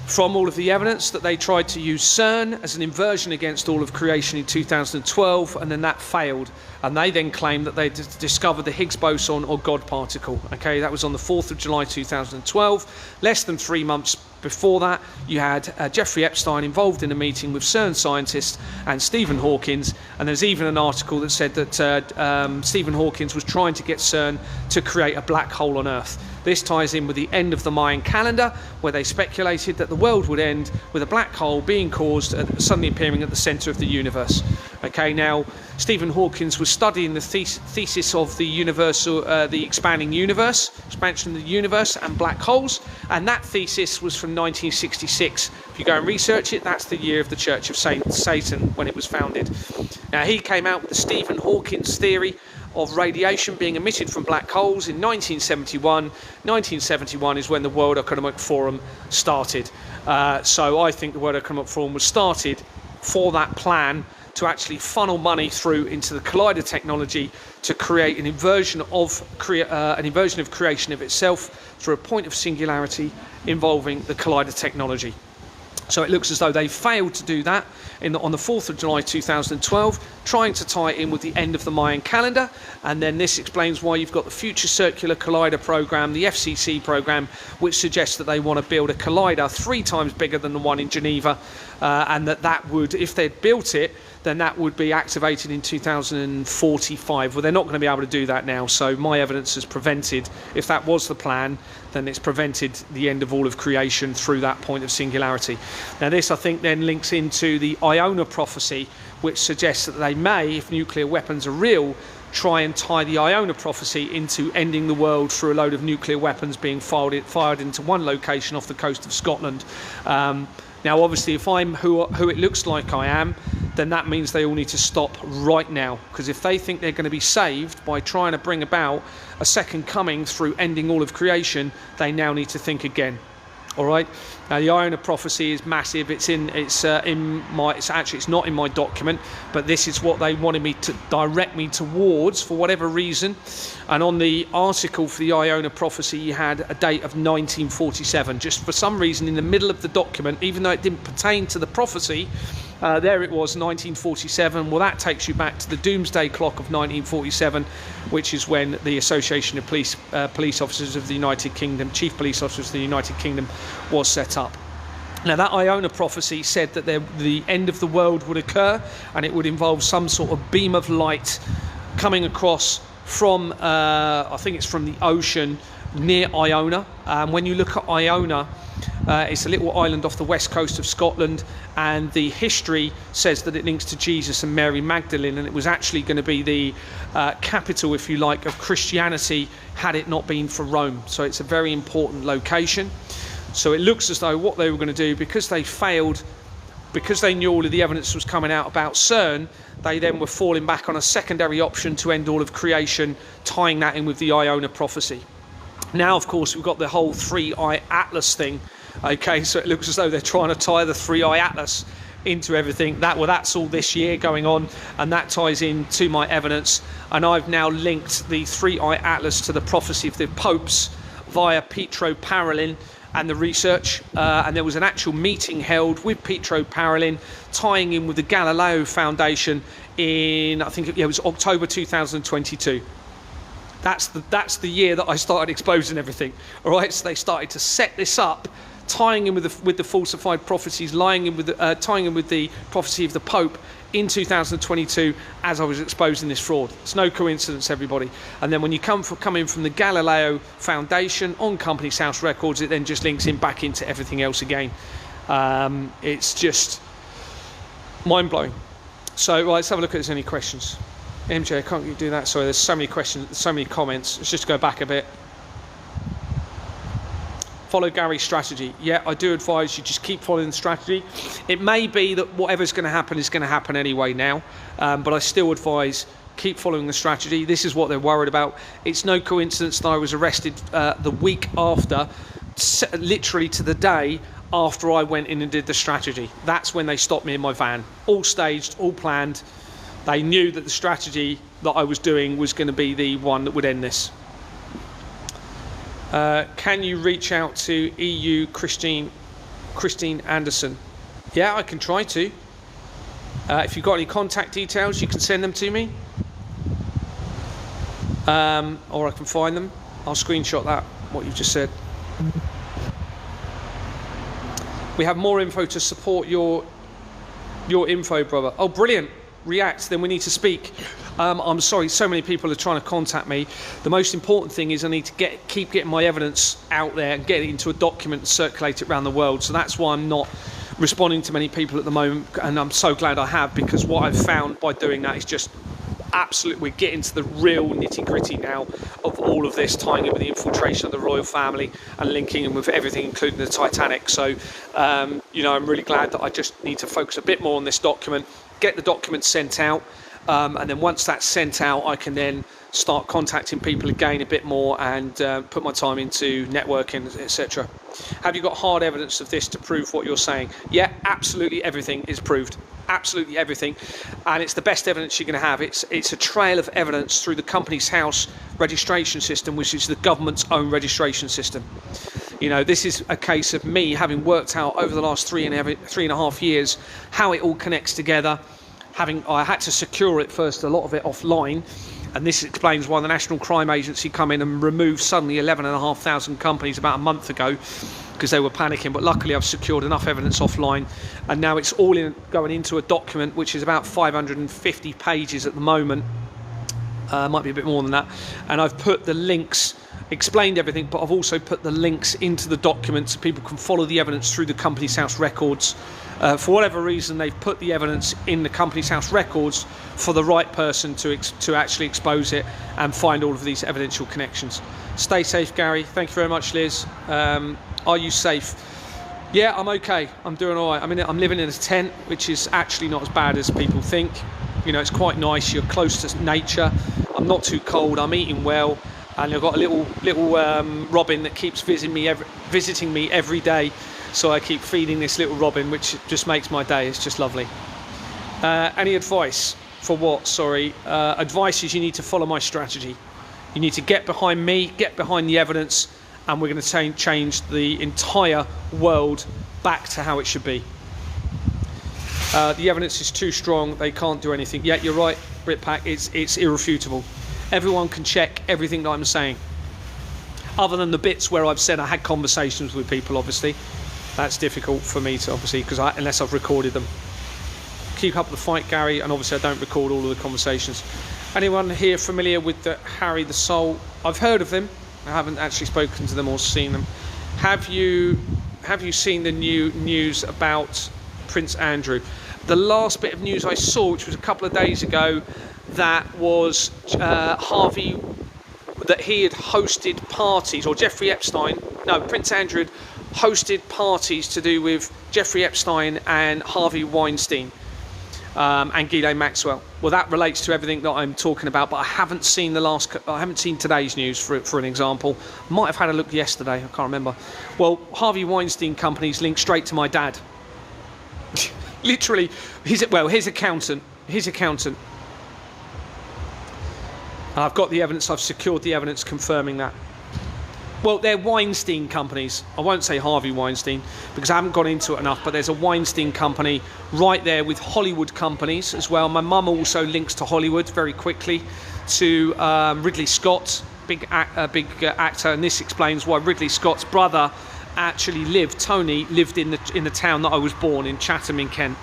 from all of the evidence, that they tried to use CERN as an inversion against all of creation in 2012, and then that failed. And they then claimed that they discovered the Higgs boson or God particle. Okay, that was on the 4th of July 2012. Less than 3 months before that, you had Jeffrey Epstein involved in a meeting with CERN scientists and Stephen Hawkins, and there's even an article that said that Stephen Hawkins was trying to get CERN to create a black hole on Earth. This ties in with the end of the Mayan calendar, where they speculated that the world would end with a black hole being caused, suddenly appearing at the centre of the universe. Okay, now Stephen Hawking was studying the thesis of the expanding universe, expansion of the universe and black holes, and that thesis was from 1966. If you go and research it, that's the year of the Church of Satan when it was founded. Now he came out with the Stephen Hawking's theory of radiation being emitted from black holes in 1971. 1971 is when the World Economic Forum started. So I think the World Economic Forum was started for that plan to actually funnel money through into the collider technology to create an inversion of creation of itself through a point of singularity involving the collider technology. So it looks as though they failed to do that on the 4th of July 2012, trying to tie it in with the end of the Mayan calendar. And then this explains why you've got the Future Circular Collider program, the FCC program, which suggests that they want to build a collider 3 times bigger than the one in Geneva, and that would, if they'd built it, then that would be activated in 2045. Well, they're not going to be able to do that now, so my evidence has prevented, if that was the plan, then it's prevented the end of all of creation through that point of singularity. Now this, I think, then links into the Iona prophecy, which suggests that they may, if nuclear weapons are real, try and tie the Iona prophecy into ending the world through a load of nuclear weapons being fired into one location off the coast of Scotland. Now, obviously, if I'm who it looks like I am, then that means they all need to stop right now. Because if they think they're going to be saved by trying to bring about a second coming through ending all of creation, they now need to think again. All right. Now the Iona prophecy is massive. It's not in my document, but this is what they wanted me to direct me towards for whatever reason. And on the article for the Iona prophecy, you had a date of 1947. Just for some reason, in the middle of the document, even though it didn't pertain to the prophecy, there it was, 1947. Well, that takes you back to the Doomsday Clock of 1947, which is when the Association of Police Officers of the United Kingdom, Chief Police Officers of the United Kingdom, was set up. Now, that Iona prophecy said that the end of the world would occur, and it would involve some sort of beam of light coming across from, I think it's from the ocean near Iona. When you look at Iona, it's a little island off the west coast of Scotland, and the history says that it links to Jesus and Mary Magdalene, and it was actually going to be the capital, if you like, of Christianity had it not been for Rome. So it's a very important location. So it looks as though what they were going to do, because they failed, because they knew all of the evidence was coming out about CERN, they then were falling back on a secondary option to end all of creation, tying that in with the Iona prophecy. Now, of course, we've got the whole 3-eye atlas thing. Okay, so it looks as though they're trying to tie the 3-eye atlas into everything. That's all this year going on, and that ties in to my evidence. And I've now linked the 3-eye atlas to the prophecy of the popes via Pietro Parolin and the research. And there was an actual meeting held with Pietro Parolin, tying in with the Galileo Foundation in, I think it was October 2022. That's the year that I started exposing everything. All right, so they started to set this up, tying in with the falsified prophecies, tying in with the prophecy of the Pope in 2022 as I was exposing this fraud. It's no coincidence, everybody. And then when you come in from the Galileo Foundation on Companies House Records, it then just links in back into everything else again. It's just mind-blowing. So right, let's have a look at if there's any questions. MJ, can't you do that? Sorry, there's so many questions, so many comments. Let's just go back a bit. Follow Gary's strategy. Yeah, I do advise you just keep following the strategy. It may be that whatever's going to happen is going to happen anyway now, but I still advise keep following the strategy. This is what they're worried about. It's no coincidence that I was arrested the week after, literally to the day after I went in and did the strategy. That's when they stopped me in my van. All staged, all planned. They knew that the strategy that I was doing was going to be the one that would end this. Can you reach out to EU Christine Anderson? Yeah, I can try to. If you've got any contact details, you can send them to me. Or I can find them. I'll screenshot that, what you've just said. We have more info to support your info, brother. Oh, brilliant. React, then we need to speak. I'm sorry, so many people are trying to contact me. The most important thing is I need to keep getting my evidence out there and get it into a document and circulate it around the world. So that's why I'm not responding to many people at the moment, and I'm so glad I have, because what I've found by doing that is just absolute. We're getting to the real nitty-gritty now of all of this, tying it with the infiltration of the royal family and linking in with everything, including the Titanic. So I'm really glad that I just need to focus a bit more on this document, get the document sent out, and then once that's sent out, I can then start contacting people again a bit more and put my time into networking, etc. Have you got hard evidence of this to prove what you're saying? Yeah, absolutely everything is proved. Absolutely everything, and it's the best evidence you're going to have. It's a trail of evidence through the Companies House registration system, which is the government's own registration system. This is a case of me having worked out over the last 3.5 years how it all connects together. I had to secure it first, a lot of it offline, and this explains why the National Crime Agency come in and removed suddenly 11,500 companies about a month ago, because they were panicking. But luckily I've secured enough evidence offline, and now it's all going into a document which is about 550 pages at the moment, might be a bit more than that, and I've put the links, explained everything, but I've also put the links into the document so people can follow the evidence through the Companies House records. For whatever reason, they've put the evidence in the Companies House records for the right person to actually expose it and find all of these evidential connections. Stay safe, Gary. Thank you very much, Liz. Are you safe? Yeah, I'm okay. I'm doing all right. I'm living in a tent, which is actually not as bad as people think. It's quite nice. You're close to nature. I'm not too cold. I'm eating well, and I've got a little robin that keeps visiting me every day. So I keep feeding this little robin, which just makes my day. It's just lovely. Any advice? For what? Sorry. Advice is you need to follow my strategy. You need to get behind me, get behind the evidence, and we're going to change the entire world back to how it should be. The evidence is too strong. They can't do anything. Yeah, you're right, Britpack. It's irrefutable. Everyone can check everything that I'm saying. Other than the bits where I've said I had conversations with people, obviously. That's difficult for me to, obviously, unless I've recorded them. Keep up the fight, Gary, and obviously I don't record all of the conversations. Anyone here familiar with the Harry the Soul? I've heard of them. I haven't actually spoken to them or seen them. Have you seen the new news about Prince Andrew? The last bit of news I saw, which was a couple of days ago, that was Harvey, that he had hosted parties, or Jeffrey Epstein, no, Prince Andrew had hosted parties to do with Jeffrey Epstein and Harvey Weinstein and Ghislaine Maxwell. Well, that relates to everything that I'm talking about, but I haven't seen today's news for an example. Might have had a look yesterday, I can't remember. Well, Harvey Weinstein company's linked straight to my dad. Literally, his accountant. And I've got the evidence, I've secured the evidence confirming that. Well, they're Weinstein companies. I won't say Harvey Weinstein because I haven't gone into it enough, but there's a Weinstein company right there with Hollywood companies as well. My mum also links to Hollywood very quickly, to Ridley Scott, big actor, and this explains why Ridley Scott's brother Tony lived in the town that I was born in, Chatham in Kent.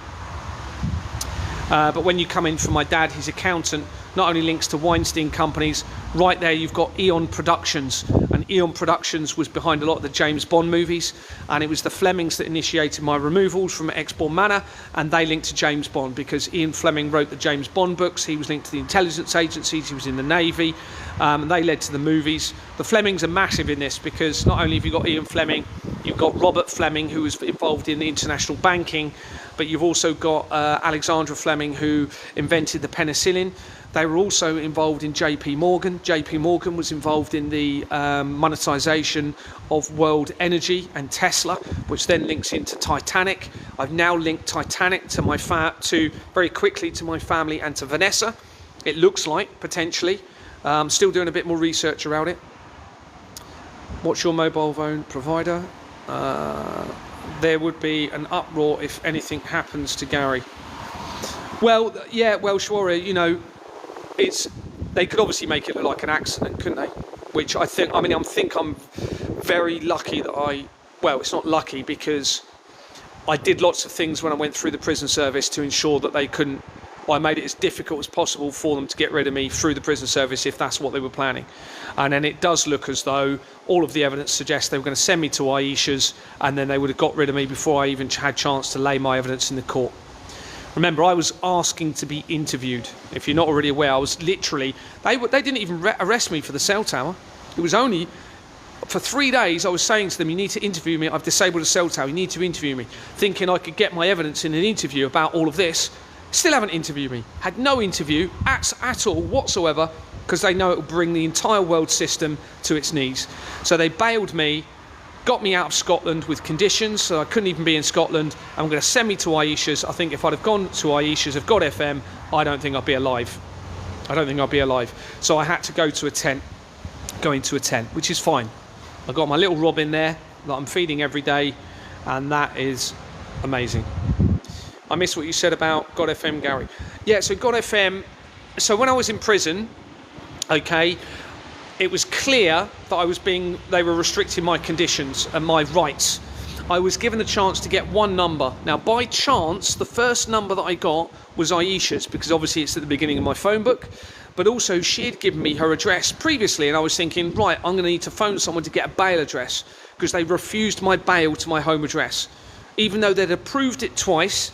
But when you come in from my dad, his accountant not only links to Weinstein companies, right there you've got Eon Productions, and Eon Productions was behind a lot of the James Bond movies, and it was the Flemings that initiated my removals from Exbourne Manor, and they linked to James Bond because Ian Fleming wrote the James Bond books. He was linked to the intelligence agencies, he was in the Navy, and they led to the movies. The Flemings are massive in this because not only have you got Ian Fleming, you've got Robert Fleming, who was involved in the international banking, but you've also got Alexandra Fleming, who invented the penicillin. They were also involved in JP Morgan. JP Morgan was involved in the monetization of world energy and Tesla, which then links into Titanic. I've now linked Titanic to very quickly to my family and to Vanessa. It looks like, potentially. Still doing a bit more research around it. What's your mobile phone provider? There would be an uproar if anything happens to Gary. Well, yeah, well, sure, they could obviously make it look like an accident, couldn't they? Which I think I'm very lucky that it's not lucky because I did lots of things when I went through the prison service to ensure that they couldn't I made it as difficult as possible for them to get rid of me through the prison service if that's what they were planning. And then it does look as though all of the evidence suggests they were going to send me to Aisha's, and then they would have got rid of me before I even had a chance to lay my evidence in the court. Remember, I was asking to be interviewed. If you're not already aware, I was literally... They didn't even arrest me for the cell tower. It was only... For 3 days, I was saying to them, you need to interview me. I've disabled a cell tower. You need to interview me. Thinking I could get my evidence in an interview about all of this. Still haven't interviewed me. Had no interview at all whatsoever, because they know it will bring the entire world system to its knees. So they bailed me, got me out of Scotland with conditions, so I couldn't even be in Scotland. I'm going to send me to Aisha's. I think if I'd have gone to Aisha's of God FM, I don't think I'd be alive. I don't think I'd be alive. So I had to go into a tent, which is fine. I've got my little Robin there that I'm feeding every day, and that is amazing. I missed what you said about God FM, Gary. Yeah, so God FM, so when I was in prison, okay, it was clear that they were restricting my conditions and my rights. I was given the chance to get one number. Now, by chance, the first number that I got was Aisha's, because obviously it's at the beginning of my phone book. But also, she had given me her address previously, and I was thinking, right, I'm going to need to phone someone to get a bail address, because they refused my bail to my home address. Even though they'd approved it twice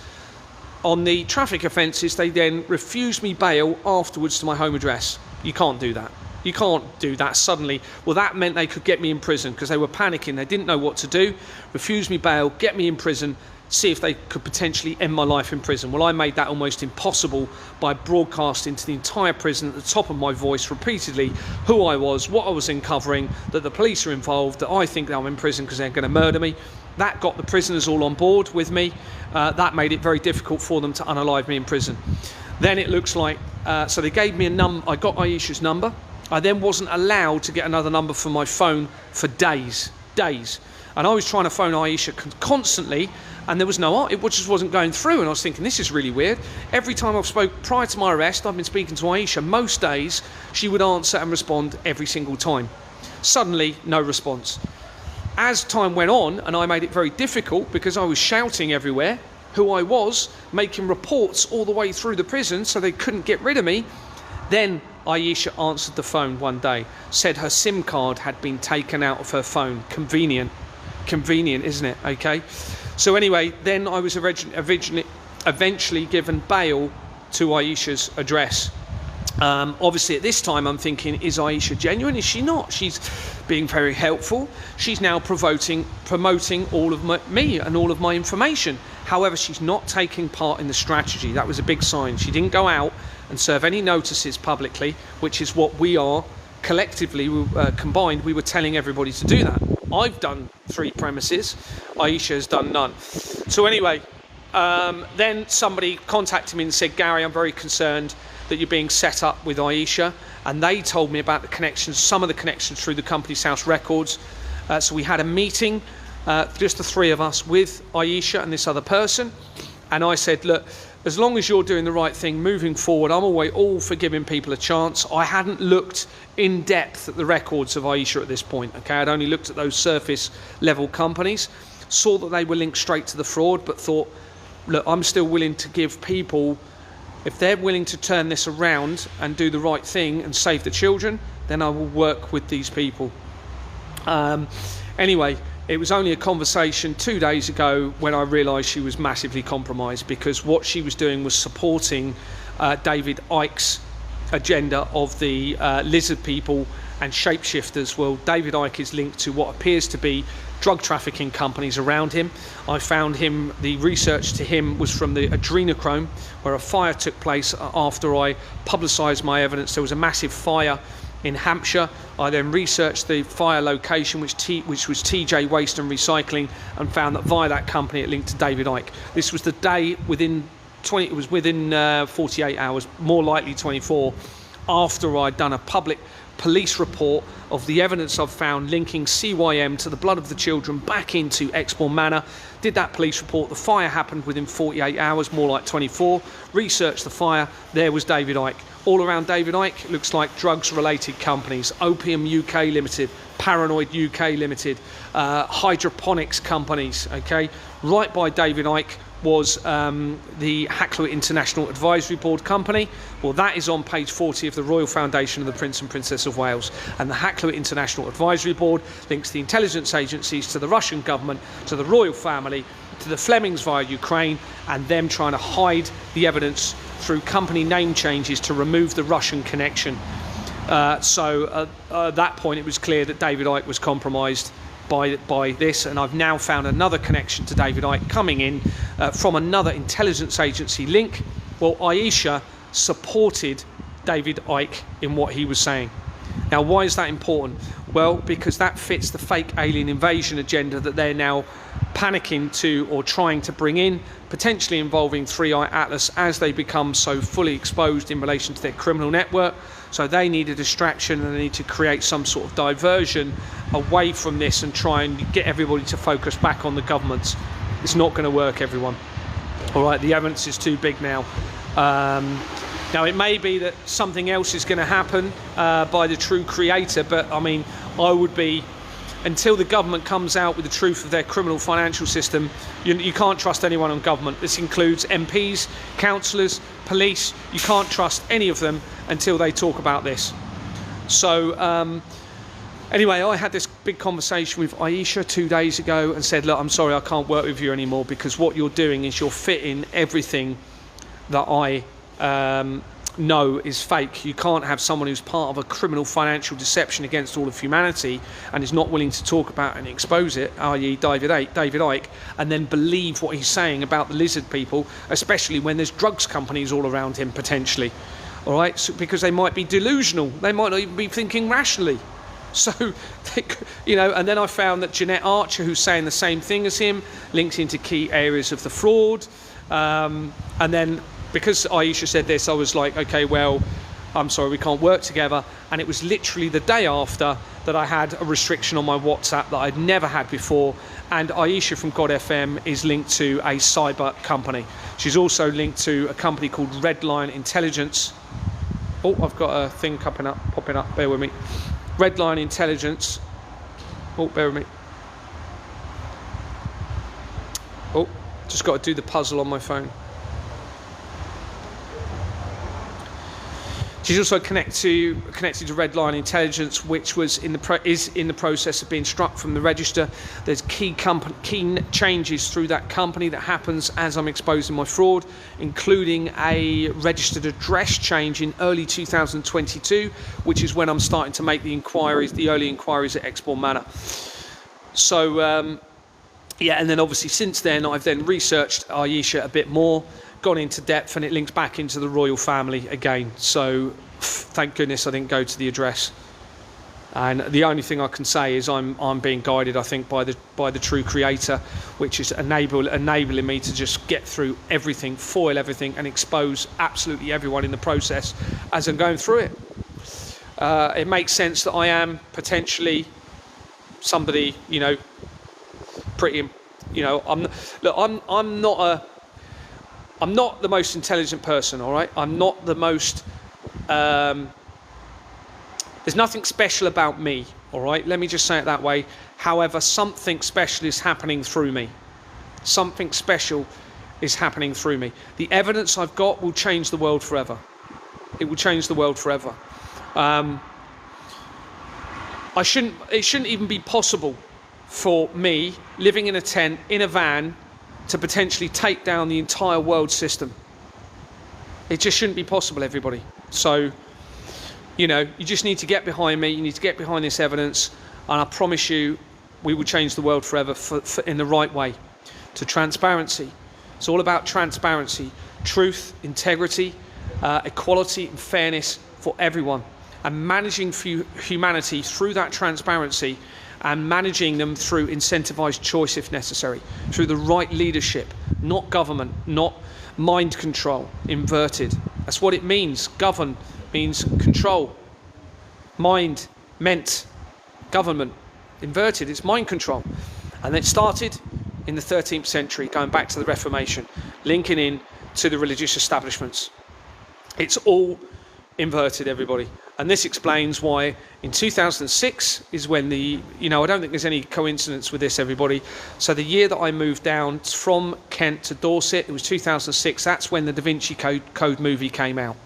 on the traffic offences, they then refused me bail afterwards to my home address. You can't do that. You can't do that suddenly. Well, that meant they could get me in prison, because they were panicking. They didn't know what to do. Refused me bail, get me in prison, see if they could potentially end my life in prison. Well, I made that almost impossible by broadcasting to the entire prison at the top of my voice repeatedly who I was, what I was uncovering, that the police are involved, that I think that I'm in prison because they're going to murder me. That got the prisoners all on board with me. That made it very difficult for them to unalive me in prison. Then it looks like, so they gave me a number. I got Aisha's number. I then wasn't allowed to get another number for my phone for days. And I was trying to phone Aisha constantly, and there was it just wasn't going through. And I was thinking, this is really weird. Every time I've spoke prior to my arrest, I've been speaking to Aisha. Most days, she would answer and respond every single time. Suddenly, no response. As time went on, and I made it very difficult because I was shouting everywhere who I was, making reports all the way through the prison so they couldn't get rid of me. Then Aisha answered the phone one day, said her SIM card had been taken out of her phone. Convenient, isn't it? Okay. So anyway, then I was eventually given bail to Aisha's address. Obviously at this time I'm thinking, is Aisha genuine? Is she not? She's being very helpful. She's now promoting all of me and all of my information. However, she's not taking part in the strategy. That was a big sign. She didn't go out and serve any notices publicly, which is what we are collectively combined. We were telling everybody to do that. I've done 3 premises. Aisha has done none. So anyway, then somebody contacted me and said, Gary, I'm very concerned that you're being set up with Aisha. And they told me about the connections, some of the connections through the Companies House records. So we had a meeting, just the 3 of us, with Aisha and this other person. And I said, look, as long as you're doing the right thing moving forward, I'm always all for giving people a chance. I hadn't looked in depth at the records of Aisha at this point. Okay, I'd only looked at those surface level companies, saw that they were linked straight to the fraud, but thought, look, I'm still willing to give people, if they're willing to turn this around and do the right thing and save the children, then I will work with these people. Anyway, it was only a conversation 2 days ago when I realised she was massively compromised, because what she was doing was supporting David Icke's agenda of the lizard people and shapeshifters. Well, David Icke is linked to what appears to be drug trafficking companies around him. I found him, the research to him was from the adrenochrome, where a fire took place after I publicised my evidence. There was a massive fire in Hampshire. I then researched the fire location, which was TJ Waste and Recycling, and found that via that company it linked to David Icke. This was the day within 48 hours, more likely 24, after I'd done a public police report of the evidence I've found linking CYM to the blood of the children back into Exmoor Manor. Did that police report. The fire happened within 48 hours, more like 24. Researched the fire. There was David Icke. All around David Icke looks like drugs-related companies. Opium UK Limited, Paranoid UK Limited, hydroponics companies, okay? Right by David Icke, was the Hakluyt International Advisory Board Company. Well, that is on page 40 of the Royal Foundation of the Prince and Princess of Wales. And the Hakluyt International Advisory Board links the intelligence agencies to the Russian government, to the royal family, to the Flemings via Ukraine, and them trying to hide the evidence through company name changes to remove the Russian connection. So at that point, it was clear that David Icke was compromised by this, and I've now found another connection to David Icke coming in from another intelligence agency link. Well, Aisha supported David Icke in what he was saying. Now, why is that important? Well, because that fits the fake alien invasion agenda that they're now panicking to or trying to bring in, potentially involving 3i Atlas as they become so fully exposed in relation to their criminal network. So they need a distraction, and they need to create some sort of diversion away from this and try and get everybody to focus back on the governments. It's not going to work, everyone. All right, the evidence is too big now. Now, it may be that something else is going to happen by the true creator, but I mean, I would be, until the government comes out with the truth of their criminal financial system, you can't trust anyone on government. This includes MPs, councillors, police. You can't trust any of them until they talk about this. So anyway, I had this big conversation with Aisha 2 days ago and said, look, I'm sorry, I can't work with you anymore, because what you're doing is you're fitting everything that I know is fake. You can't have someone who's part of a criminal financial deception against all of humanity and is not willing to talk about and expose it, i.e. David Icke, and then believe what he's saying about the lizard people, especially when there's drugs companies all around him potentially. All right, so, because they might be delusional, they might not even be thinking rationally. So, you know, and then I found that Jeanette Archer, who's saying the same thing as him, links into key areas of the fraud, and then because Aisha said this, I was like, okay, well, I'm sorry, we can't work together. And it was literally the day after that I had a restriction on my WhatsApp that I'd never had before. And Aisha from God FM is linked to a cyber company. She's also linked to a company called Redline Intelligence. Oh, I've got a thing popping up, bear with me. Redline Intelligence. Oh, bear with me. Oh, just got to do the puzzle on my phone. She's also connected to Redline Intelligence, which was is in the process of being struck from the register. There's key changes through that company that happens as I'm exposing my fraud, including a registered address change in early 2022, which is when I'm starting to make the early inquiries at Exbourne Manor. So yeah, and then obviously since then I've then researched Aisha a bit more, gone into depth, and it links back into the royal family again. So thank goodness I didn't go to the address. And the only thing I can say is I'm being guided, I think, by the true creator, which is enabling me to just get through everything, foil everything, and expose absolutely everyone in the process as I'm going through it. It makes sense that I am potentially somebody, you know, pretty, you know, I'm not the most intelligent person, all right? I'm not the most... there's nothing special about me, all right? Let me just say it that way. However, something special is happening through me. Something special is happening through me. The evidence I've got will change the world forever. It will change the world forever. It shouldn't even be possible for me, living in a tent, in a van, to potentially take down the entire world system. It just shouldn't be possible, everybody. So, you know, you just need to get behind me. You need to get behind this evidence, and I promise you, we will change the world forever in the right way. To transparency. It's all about transparency, truth, integrity, equality, and fairness for everyone, and managing humanity through that transparency, and managing them through incentivized choice if necessary, through the right leadership, not government, not mind control, inverted. That's what it means. Govern means control. Mind meant government. Inverted, it's mind control. And it started in the 13th century, going back to the Reformation, linking in to the religious establishments. It's all inverted, everybody. And this explains why in 2006 is when I don't think there's any coincidence with this, everybody. So the year that I moved down from Kent to Dorset, it was 2006. That's when the Da Vinci Code movie came out.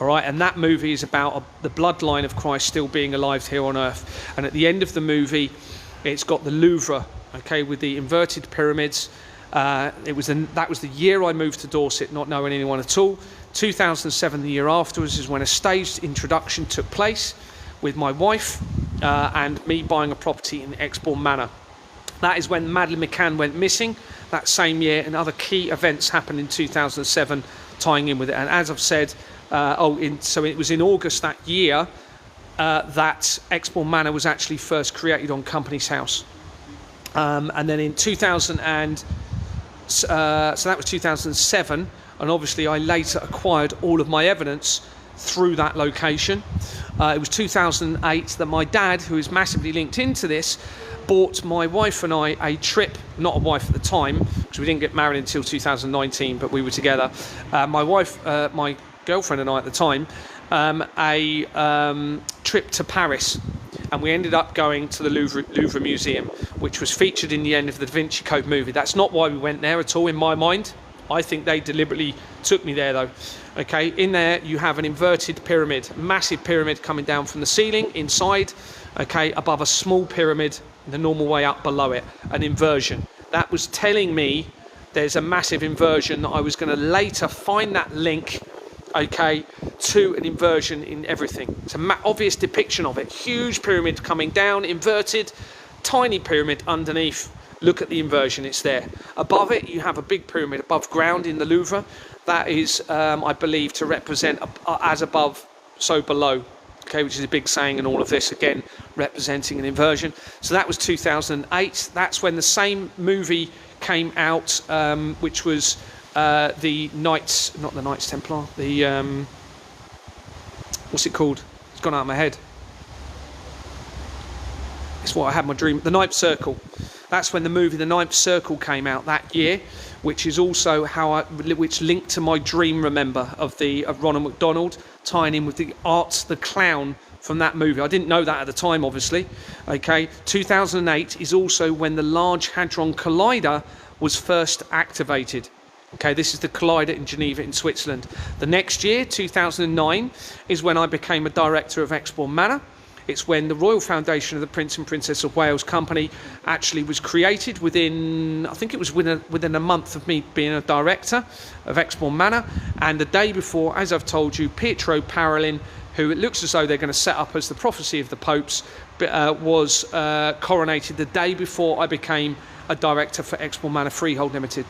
All right, and that movie is about the bloodline of Christ still being alive here on earth. And at the end of the movie, it's got the Louvre, okay, with the inverted pyramids. That was the year I moved to Dorset, not knowing anyone at all. 2007, the year afterwards, is when a staged introduction took place with my wife and me buying a property in Exbourne Manor. That is when Madeleine McCann went missing that same year, and other key events happened in 2007 tying in with it. And as I've said, so it was in August that year that Exbourne Manor was actually first created on Companies House. And then in 2000 so that was 2007, and obviously I later acquired all of my evidence through that location. It was 2008 that my dad, who is massively linked into this, bought my wife and I a trip, not a wife at the time, because we didn't get married until 2019, but we were together. My girlfriend and I at the time, a trip to Paris. And we ended up going to the Louvre Museum, which was featured in the end of the Da Vinci Code movie. That's not why we went there at all, in my mind. I think they deliberately took me there, though. Okay, in there you have an inverted pyramid, massive pyramid coming down from the ceiling inside, okay, above a small pyramid, the normal way up below it, an inversion. That was telling me there's a massive inversion that I was going to later find that link, okay, to an inversion in everything. It's an obvious depiction of it. Huge pyramid coming down, inverted, tiny pyramid underneath. Look at the inversion, it's there. Above it, you have a big pyramid above ground in the Louvre. That is, I believe, to represent as above, so below. Okay, which is a big saying in all of this, again, representing an inversion. So that was 2008. That's when the same movie came out, which was the Knights, not the Knights Templar, the, what's it called? It's gone out of my head. It's what I had my dream, the Ninth Circle. That's when the movie The Ninth Circle came out that year, which is also which linked to my dream, remember, of Ronald McDonald, tying in with the Art the Clown from that movie. I didn't know that at the time, obviously. Okay, 2008 is also when the Large Hadron Collider was first activated. Okay, this is the Collider in Geneva in Switzerland. The next year, 2009, is when I became a director of Exbourne Manor. It's when the Royal Foundation of the Prince and Princess of Wales Company actually was created within, I think it was within a month of me being a director of Exbourne Manor. And the day before, as I've told you, Pietro Parolin, who it looks as though they're going to set up as the prophecy of the popes, was coronated the day before I became a director for Exbourne Manor Freehold Limited.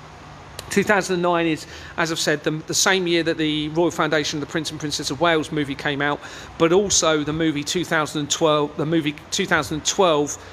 2009 is, as I've said, the same year that the Royal Foundation of the Prince and Princess of Wales movie came out, but also the movie 2012. The movie 2012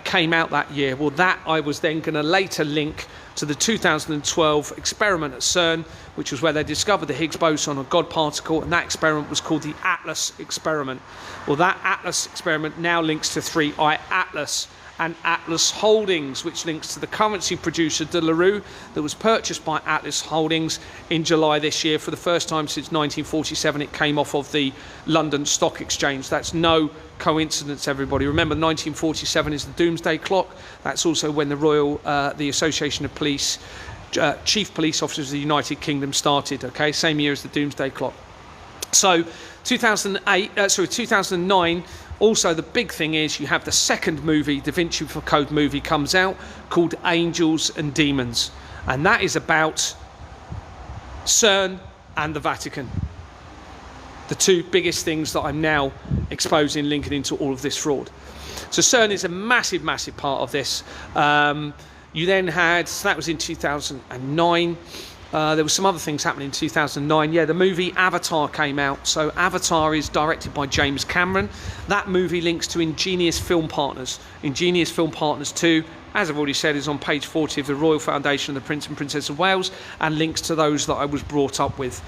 came out that year. Well, that I was then going to later link to the 2012 experiment at CERN, which was where they discovered the Higgs boson, a God particle, and that experiment was called the Atlas experiment. Well, that Atlas experiment now links to 3i Atlas and Atlas Holdings, which links to the currency producer De La Rue that was purchased by Atlas Holdings in July this year. For the first time since 1947, it came off of the London Stock Exchange. That's no coincidence, everybody. Remember, 1947 is the Doomsday Clock. That's also when the Association of Police, Chief Police Officers of the United Kingdom started, okay? Same year as the Doomsday Clock. So 2009, also the big thing is you have the second movie, Da Vinci Code movie, comes out called Angels and Demons. And that is about CERN and the Vatican. The two biggest things that I'm now exposing, linking into all of this fraud. So CERN is a massive, massive part of this. You then had, so that was in 2009. There were some other things happening in 2009. Yeah, the movie Avatar came out. So Avatar is directed by James Cameron. That movie links to Ingenious Film Partners. Ingenious Film Partners 2, as I've already said, is on page 40 of the Royal Foundation of the Prince and Princess of Wales, and links to those that I was brought up with.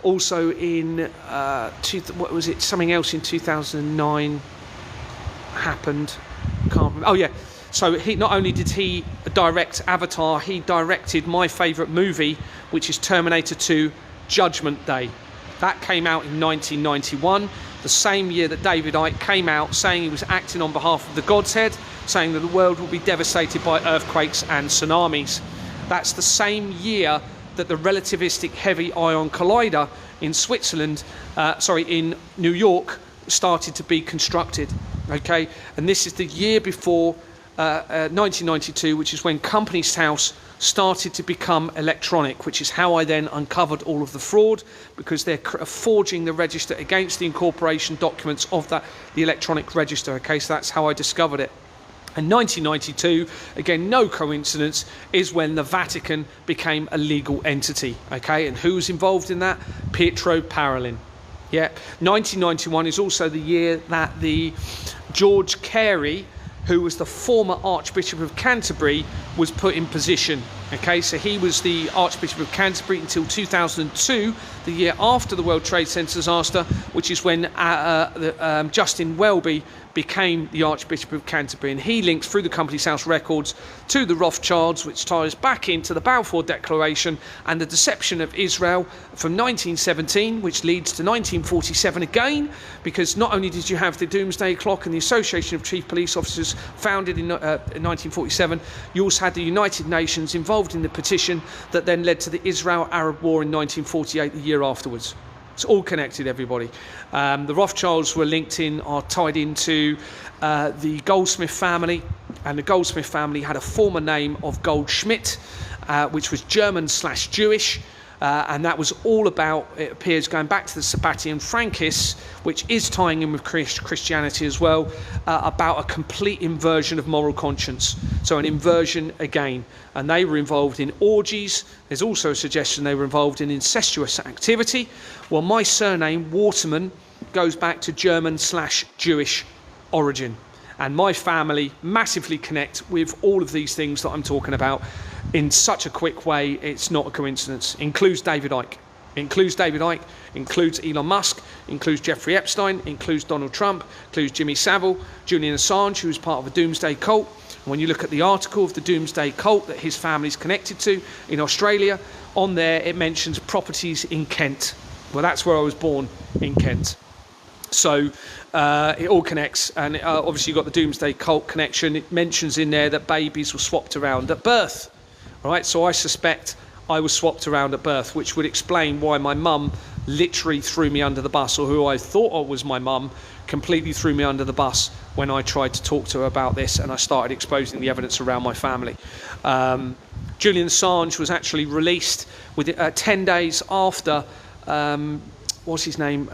Also in, what was it, something else in 2009 happened. Can't remember. Oh yeah. So he not only did he direct Avatar, he directed my favourite movie, which is Terminator 2 Judgment Day. That came out in 1991, the same year that David Icke came out saying he was acting on behalf of the God's Head, saying that the world will be devastated by earthquakes and tsunamis. That's the same year that the relativistic heavy ion collider in in New York started to be constructed. Okay, and this is the year before 1992, which is when Companies House started to become electronic, which is how I then uncovered all of the fraud, because they're forging the register against the incorporation documents of the electronic register. Okay, so that's how I discovered it. In 1992, again, no coincidence, is when the Vatican became a legal entity. Okay, and who was involved in that? Pietro Parolin. Yeah, 1991 is also the year that the George Carey, who was the former Archbishop of Canterbury, was put in position. Okay, so he was the Archbishop of Canterbury until 2002, the year after the World Trade Center disaster, which is when Justin Welby became the Archbishop of Canterbury, and he links through the Companies House records to the Rothschilds, which ties back into the Balfour Declaration and the deception of Israel from 1917, which leads to 1947 again, because not only did you have the Doomsday Clock and the Association of Chief Police Officers founded in 1947, you also had the United Nations involved in the petition that then led to the Israel-Arab War in 1948, the year afterwards. It's all connected, everybody. The Rothschilds were linked in, are tied into the Goldsmith family, and the Goldsmith family had a former name of Goldschmidt, which was German/Jewish, and that was all about, it appears, going back to the Sabbatian Frankists, which is tying in with Christianity as well, about a complete inversion of moral conscience. So an inversion again. And they were involved in orgies. There's also a suggestion they were involved in incestuous activity. Well, my surname, Waterman, goes back to German/Jewish origin. And my family massively connect with all of these things that I'm talking about in such a quick way. It's not a coincidence. Includes David Icke. Includes David Icke, includes Elon Musk, includes Jeffrey Epstein, includes Donald Trump, includes Jimmy Savile, Julian Assange, who is part of a doomsday cult. And when you look at the article of the doomsday cult that his family's connected to in Australia, on there it mentions properties in Kent. Well, that's where I was born, in Kent. So it all connects, and obviously you've got the doomsday cult connection. It mentions in there that babies were swapped around at birth. All right, so I suspect I was swapped around at birth, which would explain why my mum literally threw me under the bus, or who I thought was my mum completely threw me under the bus when I tried to talk to her about this, and I started exposing the evidence around my family. Julian Assange was actually released with 10 days after what's his name,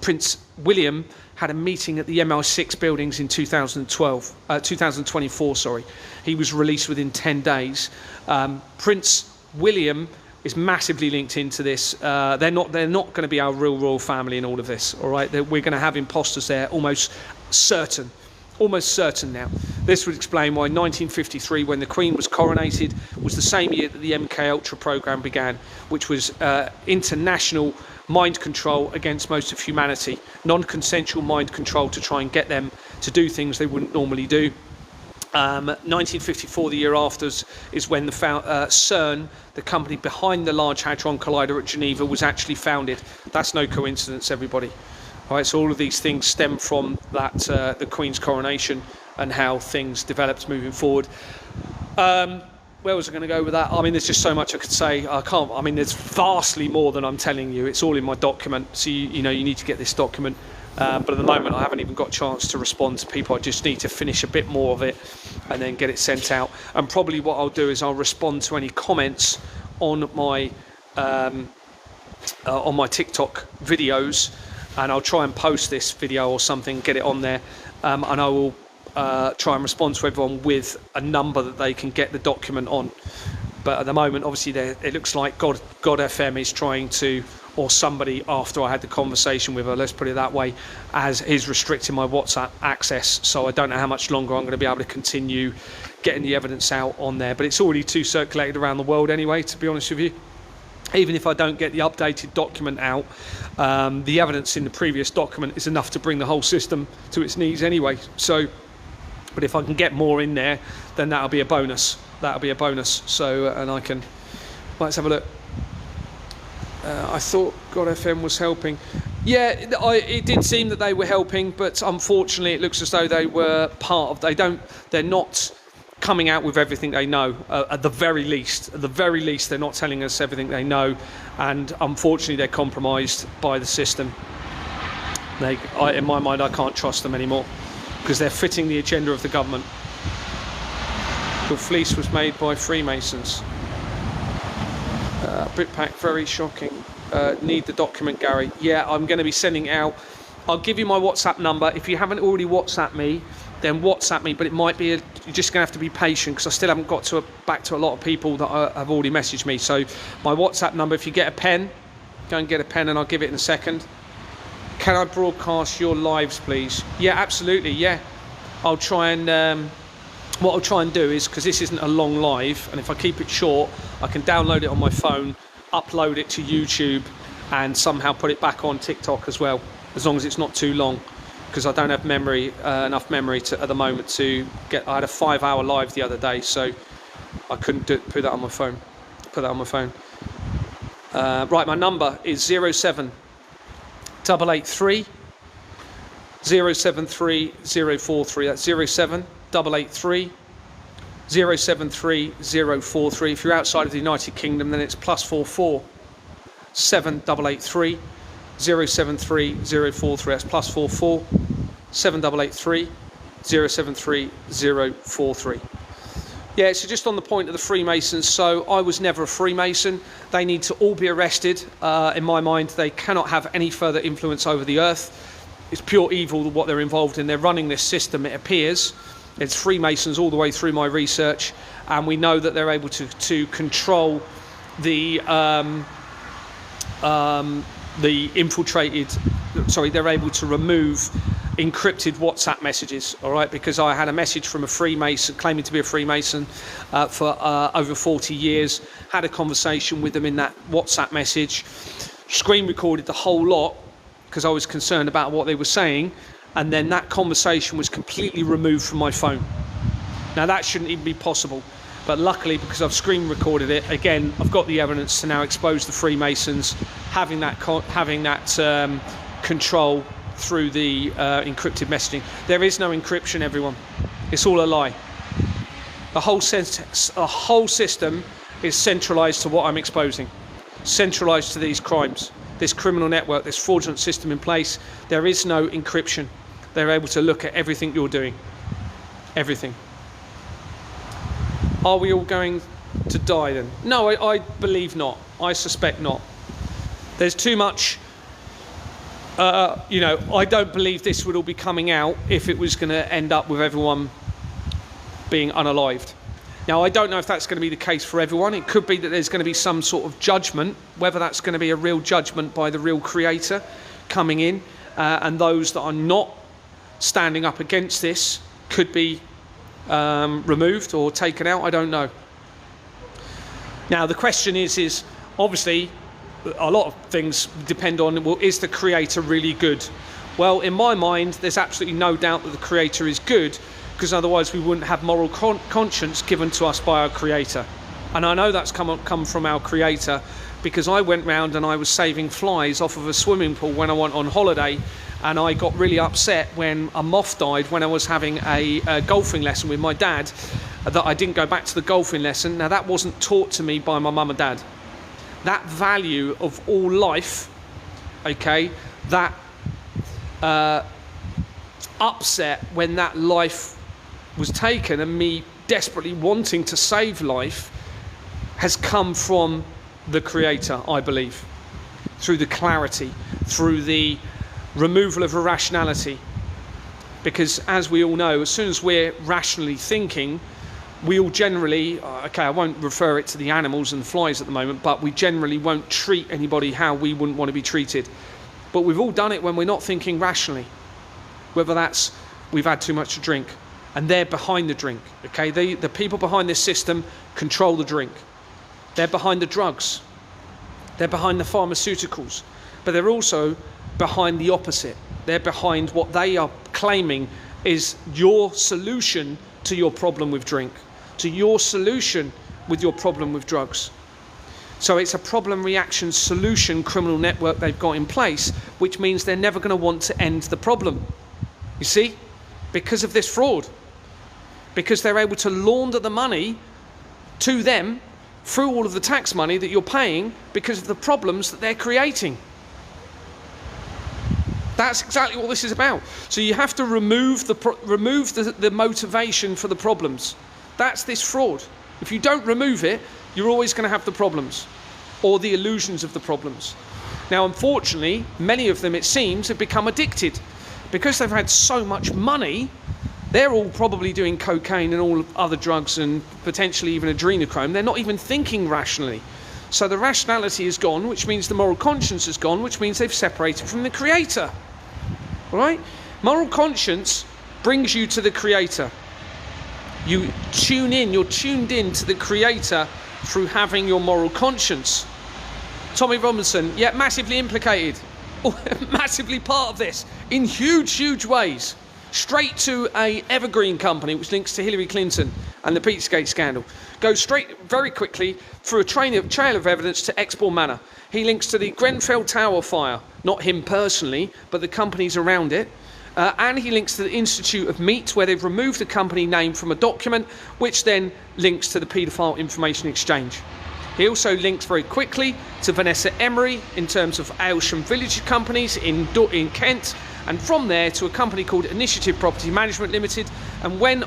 Prince William had a meeting at the MI6 buildings in 2024. Sorry, he was released within 10 days. Prince William is massively linked into this. They're not going to be our real royal family in all of this. All right, we're going to have imposters there, almost certain now. This would explain why 1953, when the Queen was coronated, was the same year that the MK Ultra program began, which was international mind control against most of humanity, non-consensual mind control to try and get them to do things they wouldn't normally do. 1954, the year after, is when the CERN, the company behind the Large Hadron Collider at Geneva, was actually founded. That's no coincidence, everybody. All right, so all of these things stem from that the Queen's coronation and how things developed moving forward. Where was I going to go with that? I mean, there's just so much I could say. I mean, there's vastly more than I'm telling you. It's all in my document, so you need to get this document. But at the moment, I haven't even got a chance to respond to people. I just need to finish a bit more of it and then get it sent out. And probably what I'll do is I'll respond to any comments on my TikTok videos, and I'll try and post this video or something, get it on there, and I will try and respond to everyone with a number that they can get the document on. But at the moment, obviously, it looks like God FM is trying to, or somebody after I had the conversation with her, let's put it that way, is restricting my WhatsApp access. So I don't know how much longer I'm going to be able to continue getting the evidence out on there. But it's already too circulated around the world anyway, to be honest with you. Even if I don't get the updated document out, the evidence in the previous document is enough to bring the whole system to its knees anyway. So, but if I can get more in there, then that'll be a bonus. So, and I can, let's have a look. I thought God FM was helping. Yeah, it did seem that they were helping, but unfortunately, it looks as though they were part of. They're not coming out with everything they know. At the very least, they're not telling us everything they know, and unfortunately, they're compromised by the system. In my mind, I can't trust them anymore because they're fitting the agenda of the government. Your fleece was made by Freemasons. Britpack, very shocking. Need the document, Gary. Yeah, I'm going to be sending it out. I'll give you my WhatsApp number. If you haven't already WhatsApped me, then WhatsApp me. But it might be you're just going to have to be patient because I still haven't got back to a lot of people that have already messaged me. So my WhatsApp number. If you get a pen, go and get a pen, and I'll give it in a second. Can I broadcast your lives, please? Yeah, absolutely. Yeah, I'll try and. What I'll try and do is, because this isn't a long live, and if I keep it short, I can download it on my phone, upload it to YouTube, and somehow put it back on TikTok as well, as long as it's not too long, because I don't have enough memory at the moment to get. I had a 5-hour live the other day, so I couldn't put that on my phone. Right, my number is 07883 073043. That's 07883 073043. If you're outside of the United Kingdom, then it's +44 7883 073043. That's +44 7883 073043. Yeah, so just on the point of the Freemasons, so I was never a Freemason. They need to all be arrested. In my mind, they cannot have any further influence over the earth. It's pure evil what they're involved in. They're running this system, it appears. It's Freemasons all the way through my research, and we know that they're able to control the infiltrated. Sorry, they're able to remove encrypted WhatsApp messages. All right, because I had a message from a Freemason claiming to be a Freemason for over 40 years. Had a conversation with them in that WhatsApp message. Screen recorded the whole lot because I was concerned about what they were saying. And then that conversation was completely removed from my phone. Now that shouldn't even be possible, but luckily, because I've screen recorded it, again, I've got the evidence to now expose the Freemasons having that control through the encrypted messaging. There is no encryption, everyone. It's all a lie. The whole system is centralised to what I'm exposing, centralised to these crimes. This criminal network, this fraudulent system in place, there is no encryption. They're able to look at everything you're doing. Everything. Are we all going to die then? No, I believe not. I suspect not. There's too much, I don't believe this would all be coming out if it was going to end up with everyone being unalived. Now, I don't know if that's going to be the case for everyone. It could be that there's going to be some sort of judgment, whether that's going to be a real judgment by the real creator coming in, and those that are not standing up against this could be removed or taken out. I don't know. Now, the question is obviously a lot of things depend on, well, is the creator really good? Well, in my mind, there's absolutely no doubt that the creator is good, because otherwise we wouldn't have moral conscience given to us by our creator. And I know that's come from our creator, because I went round and I was saving flies off of a swimming pool when I went on holiday, and I got really upset when a moth died when I was having a golfing lesson with my dad, that I didn't go back to the golfing lesson. Now, that wasn't taught to me by my mum and dad. That value of all life, okay, that upset when that life was taken, and me desperately wanting to save life, has come from the creator, I believe, through the clarity, through the removal of irrationality. Because as we all know, as soon as we're rationally thinking, we all generally, I won't refer it to the animals and the flies at the moment, but we generally won't treat anybody how we wouldn't want to be treated. But we've all done it when we're not thinking rationally, whether that's we've had too much to drink, and they're behind the drink, okay? The people behind this system control the drink. They're behind the drugs. They're behind the pharmaceuticals. But they're also behind the opposite. They're behind what they are claiming is your solution to your problem with drink, to your solution with your problem with drugs. So it's a problem reaction solution criminal network they've got in place, which means they're never going to want to end the problem. You see? Because of this fraud. Because they're able to launder the money to them through all of the tax money that you're paying because of the problems that they're creating. That's exactly what this is about. So you have to remove the motivation for the problems. That's this fraud. If you don't remove it, you're always going to have the problems or the illusions of the problems. Now, unfortunately, many of them, it seems, have become addicted. Because they've had so much money, they're all probably doing cocaine and all other drugs and potentially even adrenochrome. They're not even thinking rationally. So the rationality is gone, which means the moral conscience is gone, which means they've separated from the creator. All right? Moral conscience brings you to the creator. You tune in, you're tuned in to the creator through having your moral conscience. Tommy Robinson, yeah, massively implicated, massively part of this in huge ways. Straight to a evergreen company which links to Hillary Clinton and the Pizzagate scandal. Goes straight, very quickly, through a trail of evidence to Expoor Manor. He links to the Grenfell Tower fire, not him personally, but the companies around it. And he links to the Institute of Meat, where they've removed the company name from a document, which then links to the paedophile information exchange. He also links very quickly to Vanessa Emery in terms of Aylsham Village companies in Kent, and from there to a company called Initiative Property Management Limited. And when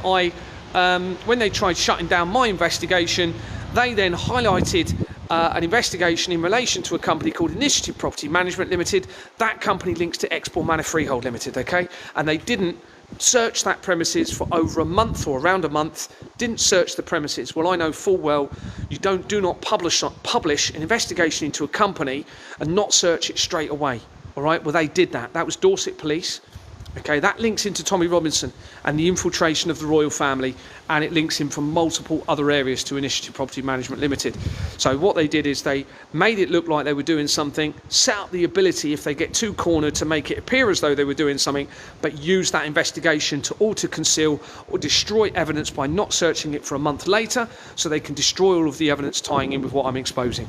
they tried shutting down my investigation, they then highlighted an investigation in relation to a company called Initiative Property Management Limited. That company links to Expoor Manor Freehold Limited, okay? And they didn't search that premises for over a month or around a month, didn't search the premises. Well, I know full well you do not publish an investigation into a company and not search it straight away, all right? Well, they did that. That was Dorset Police. Okay, that links into Tommy Robinson and the infiltration of the royal family, and it links him from multiple other areas to Initiative Property Management Limited. So what they did is they made it look like they were doing something, set up the ability, if they get too cornered, to make it appear as though they were doing something, but use that investigation to alter, conceal, or destroy evidence by not searching it for a month later, so they can destroy all of the evidence tying in with what I'm exposing.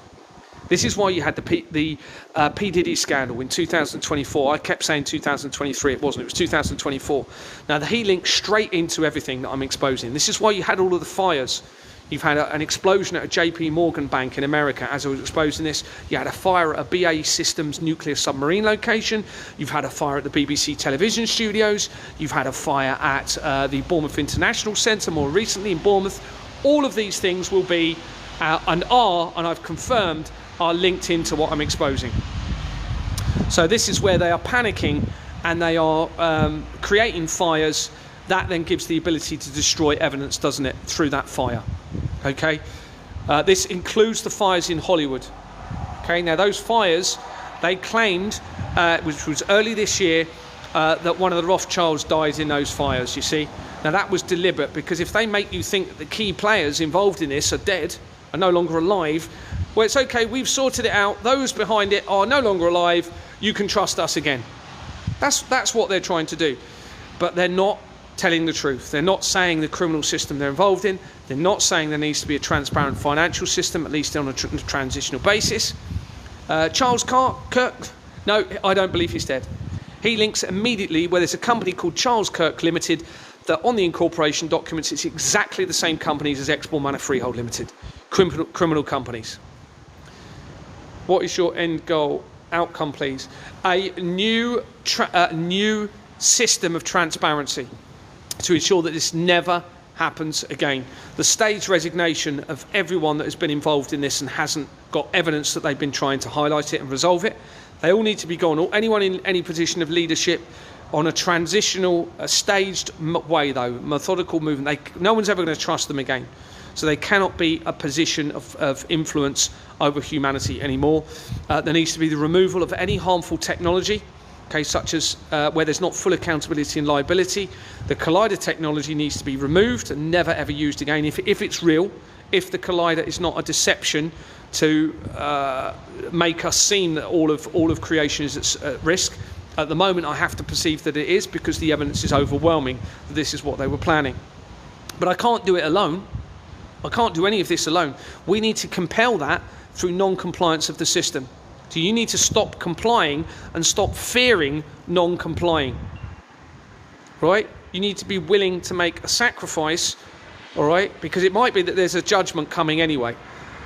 This is why you had the P. Diddy scandal in 2024. I kept saying 2023, it wasn't, it was 2024. Now, he linked straight into everything that I'm exposing. This is why you had all of the fires. You've had an explosion at a JP Morgan bank in America as I was exposing this. You had a fire at a BAE Systems nuclear submarine location. You've had a fire at the BBC television studios. You've had a fire at the Bournemouth International Centre more recently in Bournemouth. All of these things will be and I've confirmed, are linked into what I'm exposing. So this is where they are panicking and they are creating fires. That then gives the ability to destroy evidence, doesn't it, through that fire. Okay, this includes the fires in Hollywood. Okay, now those fires, they claimed, which was early this year, that one of the Rothschilds died in those fires, you see. Now that was deliberate, because if they make you think that the key players involved in this are dead, are no longer alive, well, it's okay, we've sorted it out, those behind it are no longer alive, you can trust us again. That's what they're trying to do. But they're not telling the truth. They're not saying the criminal system they're involved in. They're not saying there needs to be a transparent financial system, at least on a transitional basis. Charles Kirk, no, I don't believe he's dead. He links immediately where there's a company called Charles Kirk Limited that on the incorporation documents it's exactly the same companies as Expoor Manor Freehold Limited. Criminal companies. What is your end goal? Outcome, please. A new system of transparency to ensure that this never happens again. The staged resignation of everyone that has been involved in this and hasn't got evidence that they've been trying to highlight it and resolve it. They all need to be gone. Anyone in any position of leadership on a transitional, staged way, though, methodical movement. No one's ever going to trust them again. So they cannot be a position of influence over humanity anymore. There needs to be the removal of any harmful technology, okay, such as where there's not full accountability and liability. The collider technology needs to be removed and never ever used again. If it's real, if the collider is not a deception to make us seem that all of creation is at risk. At the moment, I have to perceive that it is, because the evidence is overwhelming that this is what they were planning. But I can't do it alone. I can't do any of this alone. We need to compel that through non-compliance of the system. So you need to stop complying and stop fearing non-complying, right? You need to be willing to make a sacrifice, all right? Because it might be that there's a judgment coming anyway.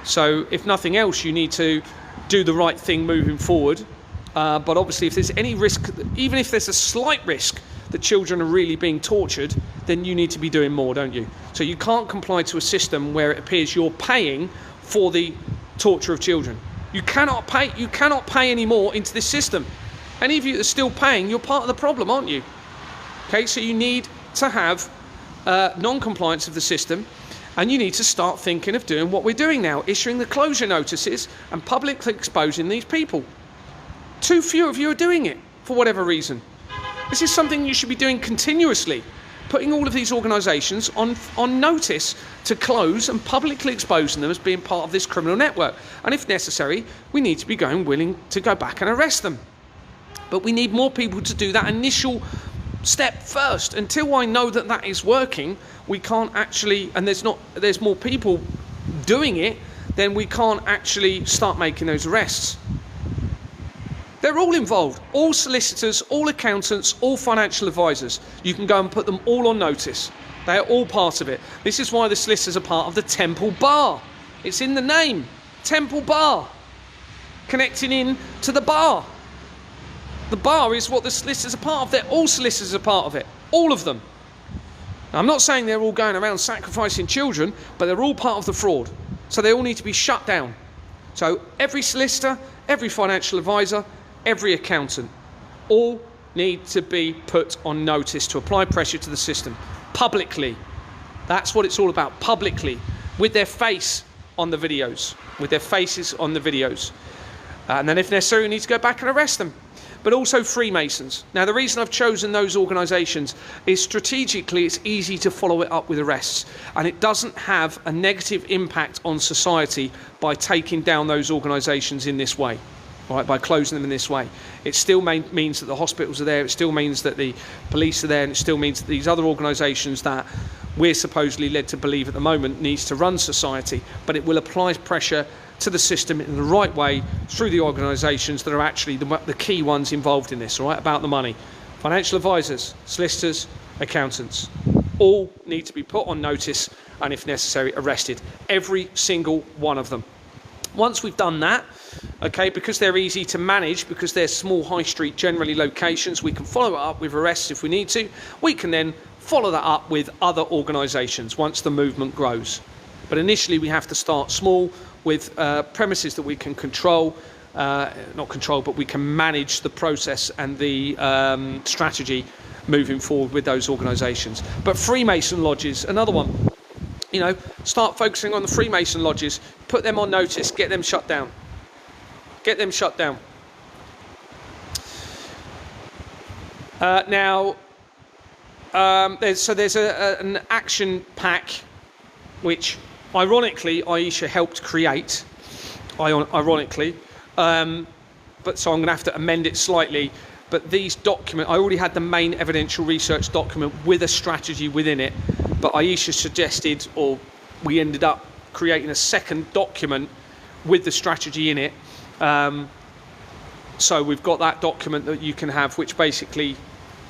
So if nothing else, you need to do the right thing moving forward. But obviously if there's any risk, even if there's a slight risk that children are really being tortured, then you need to be doing more, don't you? So you can't comply to a system where it appears you're paying for the torture of children. You cannot pay any more into this system. Any of you that are still paying, you're part of the problem, aren't you? Okay, so you need to have non-compliance of the system, and you need to start thinking of doing what we're doing now, issuing the closure notices and publicly exposing these people. Too few of you are doing it, for whatever reason. This is something you should be doing continuously, putting all of these organisations on notice to close and publicly exposing them as being part of this criminal network. And if necessary, we need to be willing to go back and arrest them. But we need more people to do that initial step first. Until I know that that is working, we can't actually, and there's more people doing it, then we can't actually start making those arrests. They're all involved, all solicitors, all accountants, all financial advisors. You can go and put them all on notice. They are all part of it. This is why the solicitors are part of the Temple Bar. It's in the name, Temple Bar, connecting in to the bar. The bar is what the solicitors are part of. All solicitors are part of it, all of them. Now, I'm not saying they're all going around sacrificing children, but they're all part of the fraud. So they all need to be shut down. So every solicitor, every financial advisor, every accountant, all need to be put on notice to apply pressure to the system publicly. That's what it's all about, publicly, with their face on the videos, with their faces on the videos. And then if necessary, we need to go back and arrest them. But also Freemasons. Now, the reason I've chosen those organisations is strategically it's easy to follow it up with arrests, and it doesn't have a negative impact on society by taking down those organisations in this way, right? By closing them in this way. It still means that the hospitals are there, it still means that the police are there, and it still means that these other organisations that we're supposedly led to believe at the moment needs to run society, but it will apply pressure to the system in the right way through the organisations that are actually the key ones involved in this, all right, about the money. Financial advisors, solicitors, accountants, all need to be put on notice and, if necessary, arrested. Every single one of them. Once we've done that, okay, because they're easy to manage, because they're small high street, generally locations, we can follow it up with arrests if we need to. We can then follow that up with other organisations once the movement grows. But initially we have to start small with premises that we can control, not control, but we can manage the process and the strategy moving forward with those organisations. But Freemason lodges, another one. You know, start focusing on the Freemason lodges, put them on notice, get them shut down. Get them shut down. There's an action pack which ironically Aisha helped create, ironically, but so I'm going to have to amend it slightly. But these documents, I already had the main evidential research document with a strategy within it, but Aisha suggested, or we ended up creating a second document with the strategy in it. So we've got that document that you can have, which basically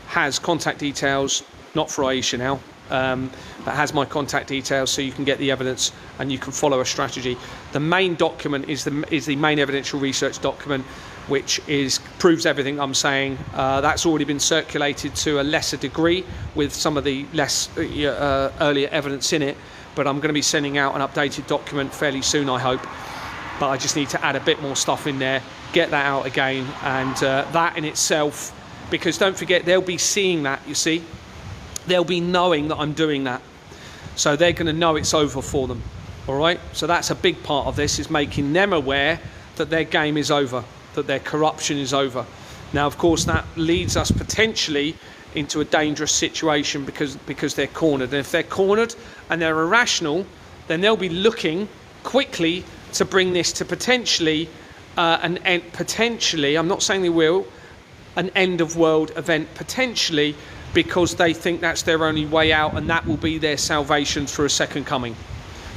has contact details, not for Aisha now, that has my contact details, so you can get the evidence and you can follow a strategy. The main document is the main evidential research document, which proves everything I'm saying. That's already been circulated to a lesser degree with some of the less earlier evidence in it, but I'm going to be sending out an updated document fairly soon, I hope. But I just need to add a bit more stuff in there, get that out again, and that in itself, because don't forget, they'll be seeing that, you see. They'll be knowing that I'm doing that. So they're going to know it's over for them, all right? So that's a big part of this, is making them aware that their game is over, that their corruption is over. Now, of course, that leads us potentially into a dangerous situation because they're cornered. And if they're cornered and they're irrational, then they'll be looking quickly to bring this to potentially an end, potentially, I'm not saying they will, an end of world event, potentially, because they think that's their only way out and that will be their salvation through a second coming.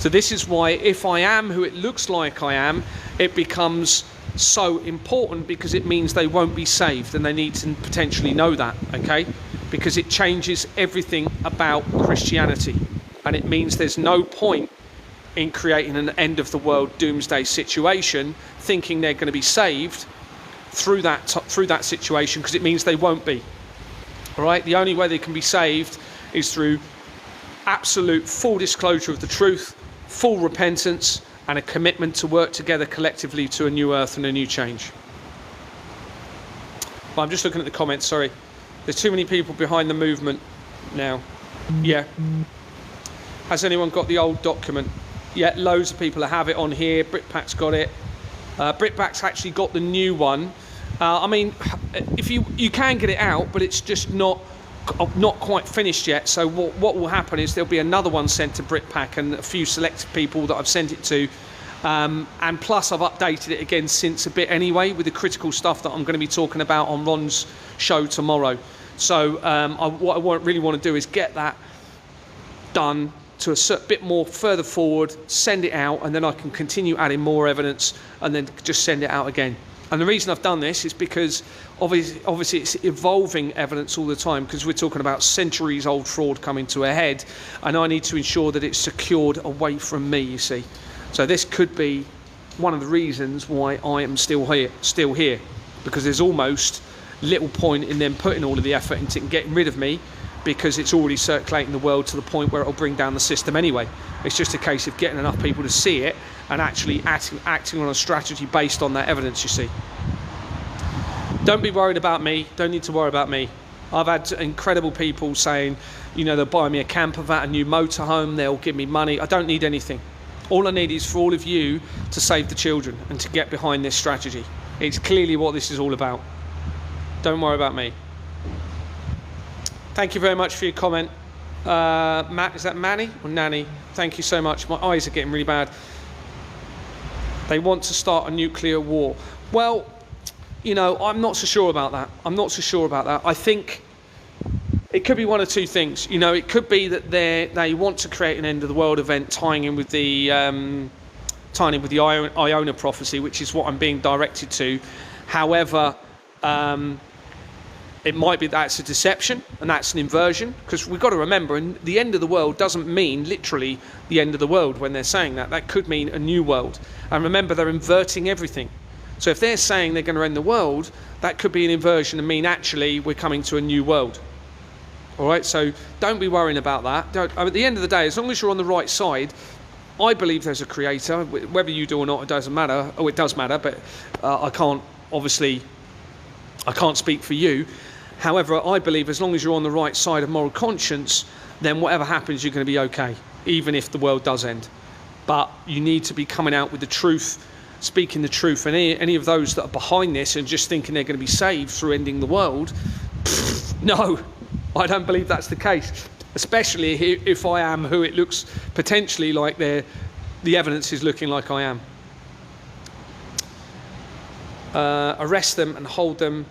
So this is why if I am who it looks like I am, it becomes so important, because it means they won't be saved, and they need to potentially know that, okay? Because it changes everything about Christianity, and it means there's no point in creating an end of the world doomsday situation thinking they're going to be saved through that situation, because it means they won't be. All right, the only way they can be saved is through absolute full disclosure of the truth, full repentance, and a commitment to work together collectively to a new earth and a new change. Well, I'm just looking at the comments, sorry. There's too many people behind the movement now. Yeah. Has anyone got the old document? Yeah, loads of people have it on here. Britpack's got it. Britpack's actually got the new one. I mean, if you can get it out, but it's just not quite finished yet. So what will happen is there'll be another one sent to Britpack and a few selected people that I've sent it to. And plus I've updated it again since a bit anyway, with the critical stuff that I'm going to be talking about on Ron's show tomorrow. So what I really want to do is get that done to a bit more further forward, send it out, and then I can continue adding more evidence and then just send it out again. And the reason I've done this is because obviously it's evolving evidence all the time, because we're talking about centuries old fraud coming to a head, and I need to ensure that it's secured away from me, you see. So this could be one of the reasons why I am still here, because there's almost little point in them putting all of the effort into getting rid of me, because it's already circulating the world to the point where it'll bring down the system anyway. It's just a case of getting enough people to see it and actually acting on a strategy based on that evidence, you see. Don't be worried about me. Don't need to worry about me. I've had incredible people saying, you know, they'll buy me a camper van, a new motorhome, they'll give me money. I don't need anything. All I need is for all of you to save the children and to get behind this strategy. It's clearly what this is all about. Don't worry about me. Thank you very much for your comment. Matt, is that Manny or Nanny? Thank you so much. My eyes are getting really bad. They want to start a nuclear war. Well, you know, I'm not so sure about that. I think it could be one of two things. You know, it could be that they want to create an end of the world event tying in with the Iona prophecy, which is what I'm being directed to. However, it might be that's a deception and that's an inversion, because we've got to remember, and the end of the world doesn't mean literally the end of the world when they're saying that. That could mean a new world. And remember, they're inverting everything. So if they're saying they're going to end the world, that could be an inversion and mean actually we're coming to a new world. All right, so don't be worrying about that. At the end of the day, as long as you're on the right side, I believe there's a creator. Whether you do or not, it doesn't matter. Oh, it does matter, but I can't speak for you. However, I believe as long as you're on the right side of moral conscience, then whatever happens, you're going to be okay, even if the world does end. But you need to be coming out with the truth, speaking the truth. And any of those that are behind this and just thinking they're going to be saved through ending the world, no, I don't believe that's the case. Especially if I am who it looks potentially like the evidence is looking like I am. Arrest them and hold them.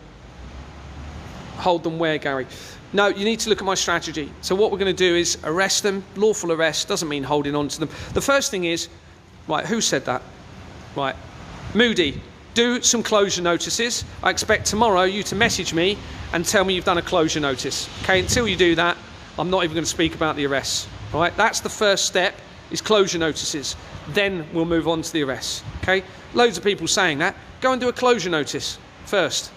Hold them where, Gary? No, you need to look at my strategy. So what we're going to do is arrest them. Lawful arrest doesn't mean holding on to them. The first thing is, right, who said that? Right, Moody, do some closure notices. I expect tomorrow you to message me and tell me you've done a closure notice. Okay, until you do that, I'm not even going to speak about the arrests. All right, that's the first step, is closure notices. Then we'll move on to the arrests. Okay, loads of people saying that. Go and do a closure notice first.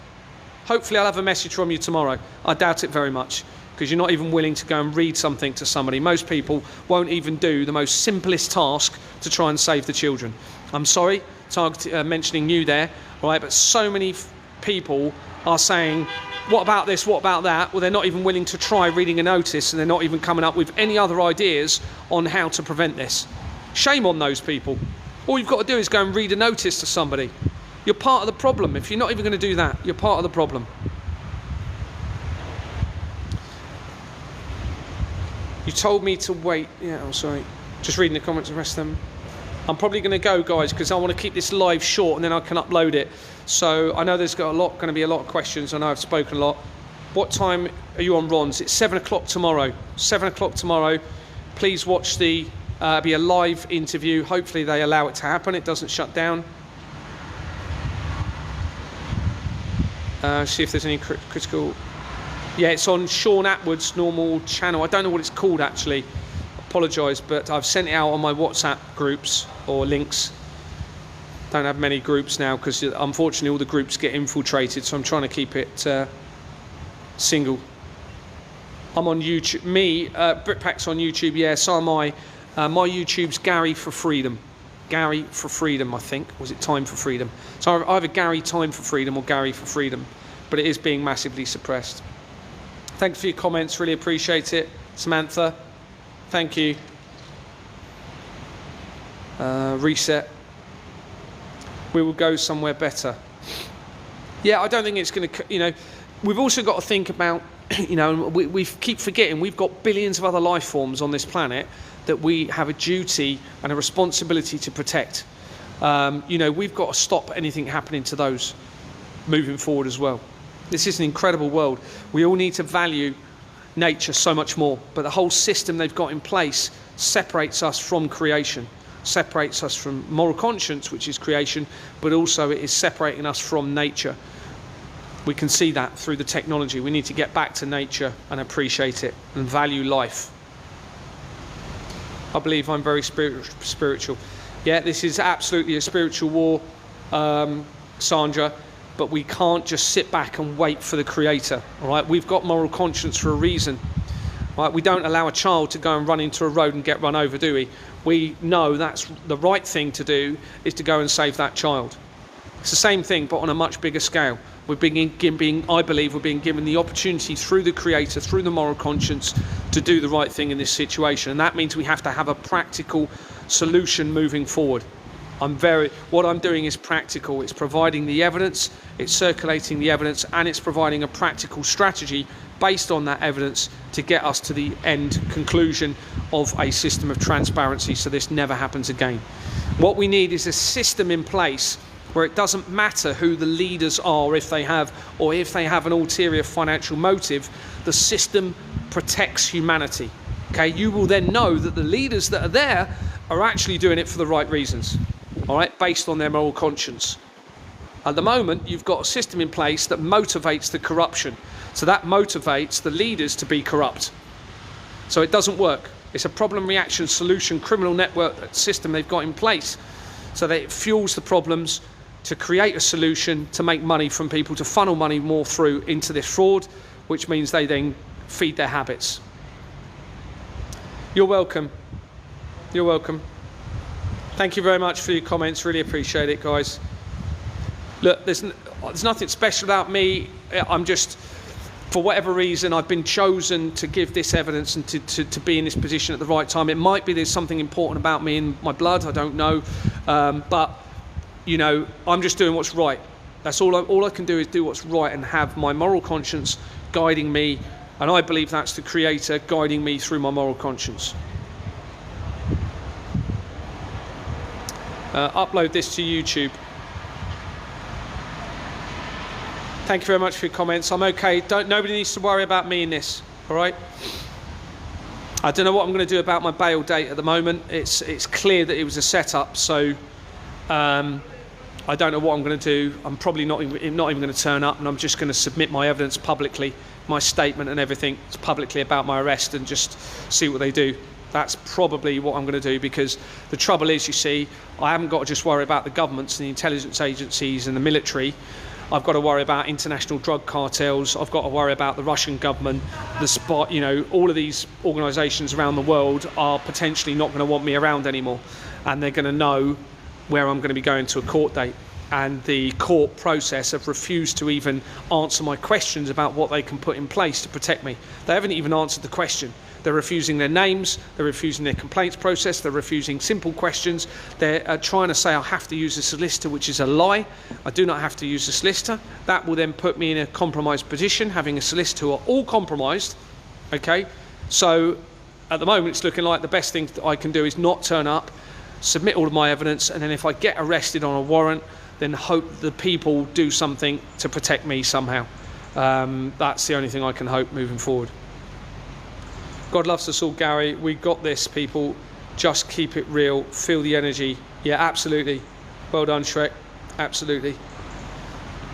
Hopefully I'll have a message from you tomorrow. I doubt it very much, because you're not even willing to go and read something to somebody. Most people won't even do the most simplest task to try and save the children. I'm sorry, mentioning you there, right? But so many people are saying, what about this, what about that? Well, they're not even willing to try reading a notice, and they're not even coming up with any other ideas on how to prevent this. Shame on those people. All you've got to do is go and read a notice to somebody. You're part of the problem. If you're not even going to do that, you're part of the problem. You told me to wait. Yeah, I'm sorry. Just reading the comments and rest of them. I'm probably going to go, guys, because I want to keep this live short and then I can upload it. So I know there's going to be a lot of questions. I know I've spoken a lot. What time are you on, Ron's? It's 7 o'clock tomorrow. 7 o'clock tomorrow. Please watch the Be a live interview. Hopefully they allow it to happen. It doesn't shut down. See if there's any critical. Yeah, it's on Sean Atwood's normal channel. I don't know what it's called actually. Apologise, but I've sent it out on my WhatsApp groups or links. Don't have many groups now because unfortunately all the groups get infiltrated, so I'm trying to keep it single. I'm on YouTube. Britpack's on YouTube. Yeah, so am I. My YouTube's Gary for Freedom. Gary for Freedom, I think. Was it Time for Freedom? So either Gary Time for Freedom or Gary for Freedom, but it is being massively suppressed. Thanks for your comments. Really appreciate it, Samantha. Thank you. Reset. We will go somewhere better. Yeah, I don't think it's going to, we've also got to think about, we keep forgetting we've got billions of other life forms on this planet that we have a duty and a responsibility to protect. We've got to stop anything happening to those moving forward as well. This is an incredible world. We all need to value nature so much more, but the whole system they've got in place separates us from creation, separates us from moral conscience, which is creation, but also it is separating us from nature. We can see that through the technology. We need to get back to nature and appreciate it and value life. I believe I'm very spiritual. Yeah, this is absolutely a spiritual war, Sandra, but we can't just sit back and wait for the creator, all right? We've got moral conscience for a reason, right? We don't allow a child to go and run into a road and get run over, do we? We know that's the right thing to do, is to go and save that child. It's the same thing, but on a much bigger scale. I believe we're being given the opportunity through the creator, through the moral conscience, to do the right thing in this situation. And that means we have to have a practical solution moving forward. What I'm doing is practical. It's providing the evidence, it's circulating the evidence, and it's providing a practical strategy based on that evidence to get us to the end conclusion of a system of transparency so this never happens again. What we need is a system in place where it doesn't matter who the leaders are, if they have an ulterior financial motive. The system protects humanity. Okay, you will then know that the leaders that are there are actually doing it for the right reasons, all right, based on their moral conscience. At the moment, you've got a system in place that motivates the corruption. So that motivates the leaders to be corrupt. So it doesn't work. It's a problem, reaction, solution, criminal network system they've got in place. So that it fuels the problems to create a solution, to make money from people, to funnel money more through into this fraud, which means they then feed their habits. You're welcome. You're welcome. Thank you very much for your comments. Really appreciate it, guys. Look, there's nothing special about me. I'm just, for whatever reason, I've been chosen to give this evidence and to be in this position at the right time. It might be there's something important about me in my blood. I don't know. But I'm just doing what's right. That's all I can do is do what's right and have my moral conscience guiding me, and I believe that's the creator guiding me through my moral conscience. Upload this to YouTube. Thank you very much for your comments. I'm okay. Nobody needs to worry about me in this, all right? I don't know what I'm going to do about my bail date at the moment. It's clear that it was a setup, so I don't know what I'm going to do. I'm probably not even going to turn up, and I'm just going to submit my evidence publicly, my statement and everything publicly about my arrest, and just see what they do. That's probably what I'm going to do, because the trouble is, you see, I haven't got to just worry about the governments and the intelligence agencies and the military. I've got to worry about international drug cartels. I've got to worry about the Russian government, the spot. All of these organisations around the world are potentially not going to want me around anymore, and they're going to know where I'm going to be going to a court date. And the court process have refused to even answer my questions about what they can put in place to protect me. They haven't even answered the question. They're refusing their names, they're refusing their complaints process, they're refusing simple questions. They're trying to say I have to use a solicitor, which is a lie. I do not have to use a solicitor. That will then put me in a compromised position, having a solicitor who are all compromised. Okay, so at the moment it's looking like the best thing that I can do is not turn up, submit all of my evidence, and then if I get arrested on a warrant, then hope the people do something to protect me somehow. That's the only thing I can hope moving forward. God loves us all, Gary. We got this, people. Just keep it real. Feel the energy. Yeah, absolutely. Well done, Shrek. Absolutely.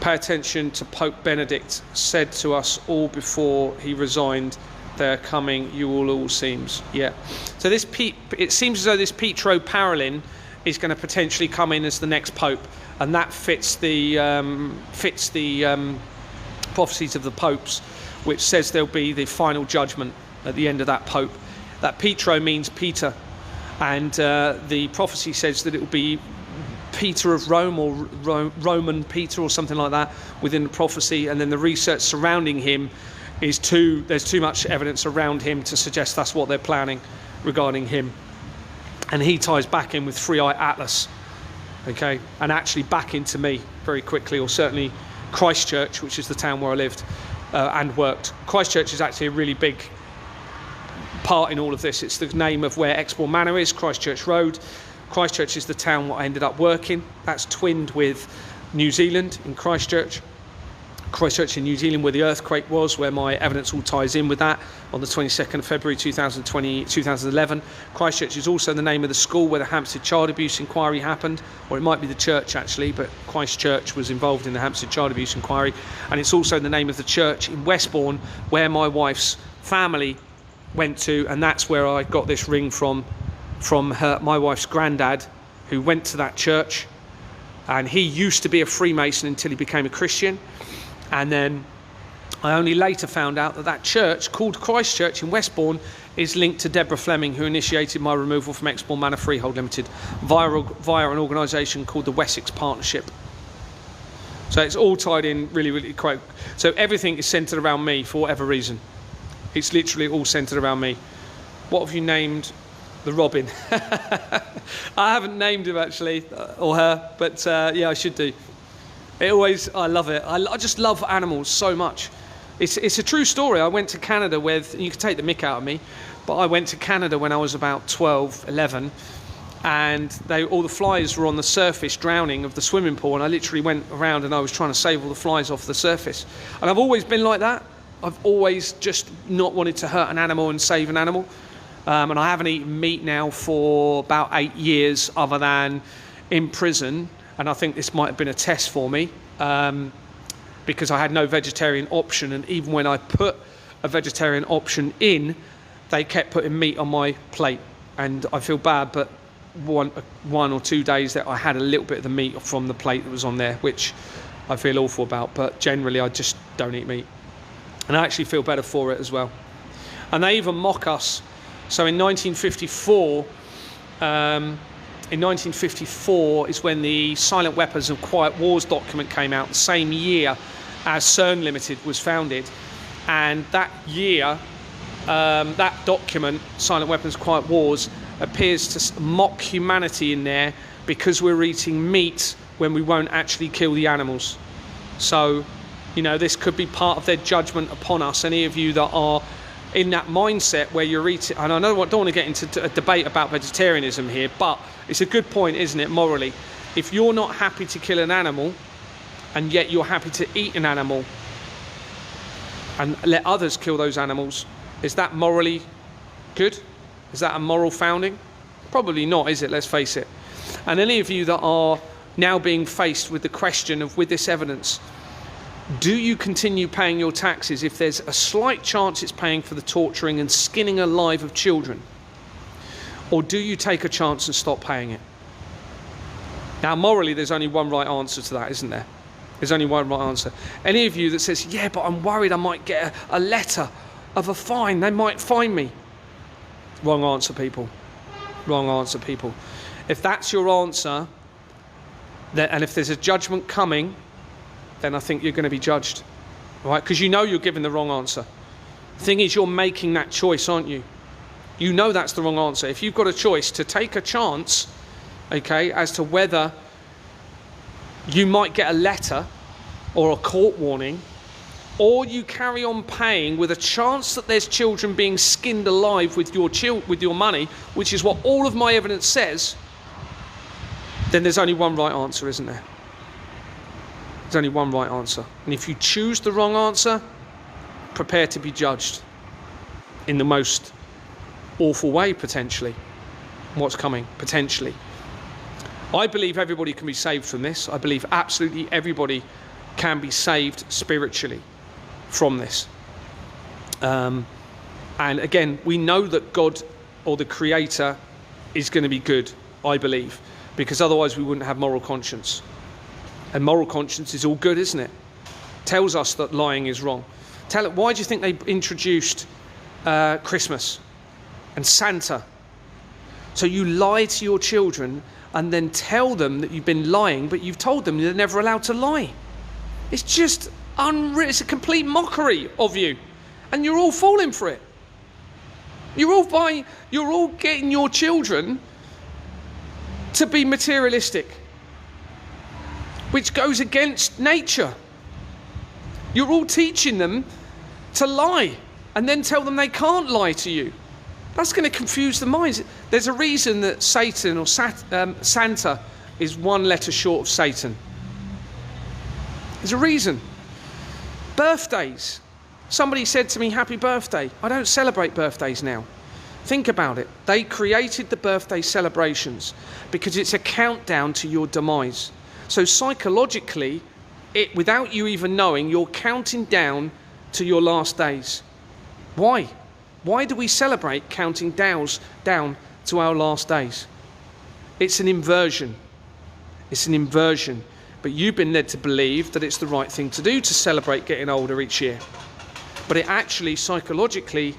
Pay attention to Pope Benedict said to us all before he resigned, they're coming, you will all seems. Yeah. So it seems as though this Pietro Parolin is going to potentially come in as the next Pope, and that fits the prophecies of the popes, which says there'll be the final judgment at the end of that Pope. That Pietro means Peter, and the prophecy says that it will be Peter of Rome, or Roman Peter, or something like that within the prophecy. And then the research surrounding him there's too much evidence around him to suggest that's what they're planning regarding him. And he ties back in with Three Eye Atlas, okay, and actually back into me very quickly, or certainly Christchurch, which is the town where I lived and worked. Christchurch is actually a really big part in all of this. It's the name of where Exmoor Manor is, Christchurch Road. Christchurch is the town where I ended up working. That's twinned with New Zealand in Christchurch. Christchurch in New Zealand, where the earthquake was, where my evidence all ties in with that, on the 22nd of February 2011. Christchurch is also the name of the school where the Hampstead Child Abuse Inquiry happened, or it might be the church actually, but Christchurch was involved in the Hampstead Child Abuse Inquiry. And it's also the name of the church in Westbourne where my wife's family went to, and that's where I got this ring from my wife's granddad, who went to that church, and he used to be a Freemason until he became a Christian. And then I only later found out that that church, called Christchurch in Westbourne, is linked to Deborah Fleming, who initiated my removal from Exmoor Manor Freehold Limited via an organisation called the Wessex Partnership. So it's all tied in really, really quite. So everything is centred around me for whatever reason. It's literally all centred around me. What have you named the Robin? I haven't named him actually, or her, but yeah, I should do. I love it. I just love animals so much. It's a true story. I went to Canada with, you can take the mick out of me, but I went to Canada when I was about 12, 11, and all the flies were on the surface drowning of the swimming pool, and I literally went around and I was trying to save all the flies off the surface. And I've always been like that. I've always just not wanted to hurt an animal and save an animal. And I haven't eaten meat now for about 8 years, other than in prison. And I think this might have been a test for me, because I had no vegetarian option. And even when I put a vegetarian option in, they kept putting meat on my plate. And I feel bad, but one or 2 days that I had a little bit of the meat from the plate that was on there, which I feel awful about. But generally, I just don't eat meat. And I actually feel better for it as well. And they even mock us. So in 1954, is when the Silent Weapons and Quiet Wars document came out, the same year as CERN Limited was founded. And that year, that document, Silent Weapons, Quiet Wars, appears to mock humanity in there, because we're eating meat when we won't actually kill the animals. So, you know, this could be part of their judgment upon us. Any of you that are in that mindset where you're eating, and I don't want to get into a debate about vegetarianism here, but it's a good point, isn't it, morally? If you're not happy to kill an animal, and yet you're happy to eat an animal and let others kill those animals, is that morally good? Is that a moral founding? Probably not, is it? Let's face it. And any of you that are now being faced with the question of, with this evidence, do you continue paying your taxes if there's a slight chance it's paying for the torturing and skinning alive of children? Or do you take a chance and stop paying it? Now, morally, there's only one right answer to that, isn't there? There's only one right answer. Any of you that says, yeah, but I'm worried I might get a letter of a fine, they might fine me. Wrong answer, people. Wrong answer, people. If that's your answer, and if there's a judgment coming, then I think you're going to be judged, right? Because you know you're giving the wrong answer. The thing is, you're making that choice, aren't you? You know that's the wrong answer. If you've got a choice to take a chance, okay, as to whether you might get a letter or a court warning, or you carry on paying with a chance that there's children being skinned alive with your money, which is what all of my evidence says, then there's only one right answer, isn't there? There's only one right answer. And if you choose the wrong answer, prepare to be judged in the most awful way, potentially. what's coming, potentially. I believe everybody can be saved from this. I believe absolutely everybody can be saved spiritually from this. And again, we know that God or the Creator is going to be good, I believe, because otherwise we wouldn't have moral conscience. And moral conscience is all good, isn't it? Tells us that lying is wrong. Why do you think they introduced Christmas and Santa? So you lie to your children and then tell them that you've been lying, but you've told them they're never allowed to lie. It's just unreal. It's a complete mockery of you, and you're all falling for it. You're all getting your children to be materialistic, which goes against nature. You're all teaching them to lie and then tell them they can't lie to you. That's going to confuse the minds. There's a reason that Satan or Santa is one letter short of Satan. There's a reason. Birthdays. Somebody said to me, happy birthday. I don't celebrate birthdays now. Think about it. They created the birthday celebrations because it's a countdown to your demise. So psychologically, without you even knowing, you're counting down to your last days. Why? Why do we celebrate counting down to our last days? It's an inversion. It's an inversion. But you've been led to believe that it's the right thing to do to celebrate getting older each year. But it actually psychologically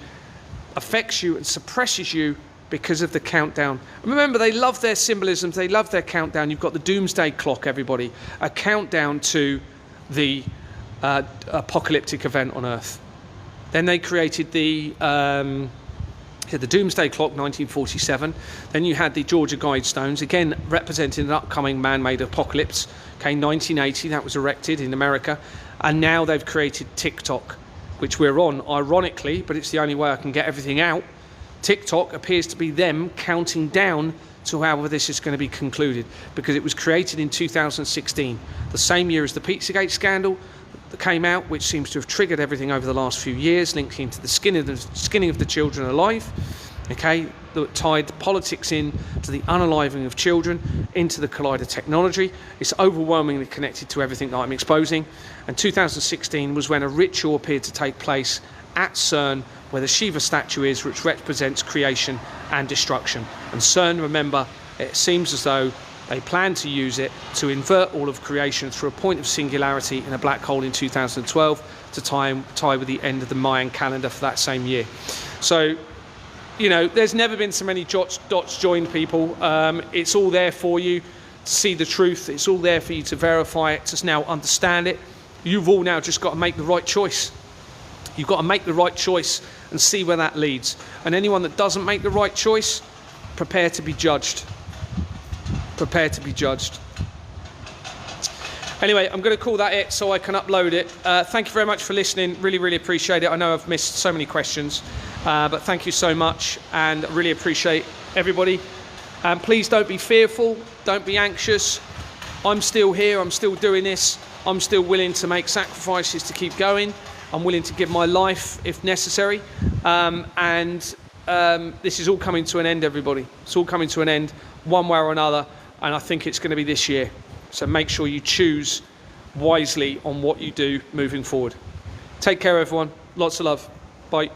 affects you and suppresses you because of the countdown. Remember, they love their symbolisms, they love their countdown. You've got the doomsday clock, everybody, a countdown to the apocalyptic event on Earth. Then they created the doomsday clock, 1947. Then you had the Georgia Guidestones, again representing an upcoming man-made apocalypse. Okay, 1980, that was erected in America. And now they've created TikTok, which we're on, ironically, but it's the only way I can get everything out. TikTok appears to be them counting down to however this is going to be concluded, because it was created in 2016, the same year as the Pizzagate scandal that came out, which seems to have triggered everything over the last few years, linking to the skinning of the children alive, okay, that tied the politics in to the unaliving of children, into the Collider technology. It's overwhelmingly connected to everything that I'm exposing. And 2016 was when a ritual appeared to take place at CERN, where the Shiva statue is, which represents creation and destruction. And CERN, remember, it seems as though they plan to use it to invert all of creation through a point of singularity in a black hole in 2012 to tie with the end of the Mayan calendar for that same year. So, you know, there's never been so many dots joined, people. It's all there for you to see the truth. It's all there for you to verify it, to now understand it. You've all now just got to make the right choice. You've got to make the right choice and see where that leads. And anyone that doesn't make the right choice, prepare to be judged. Prepare to be judged. Anyway, I'm going to call that it so I can upload it. Thank you very much for listening. Really, really appreciate it. I know I've missed so many questions, but thank you so much, and I really appreciate everybody. And please don't be fearful. Don't be anxious. I'm still here. I'm still doing this. I'm still willing to make sacrifices to keep going. I'm willing to give my life if necessary. This is all coming to an end, everybody. It's all coming to an end one way or another. And I think it's going to be this year. So make sure you choose wisely on what you do moving forward. Take care, everyone. Lots of love. Bye.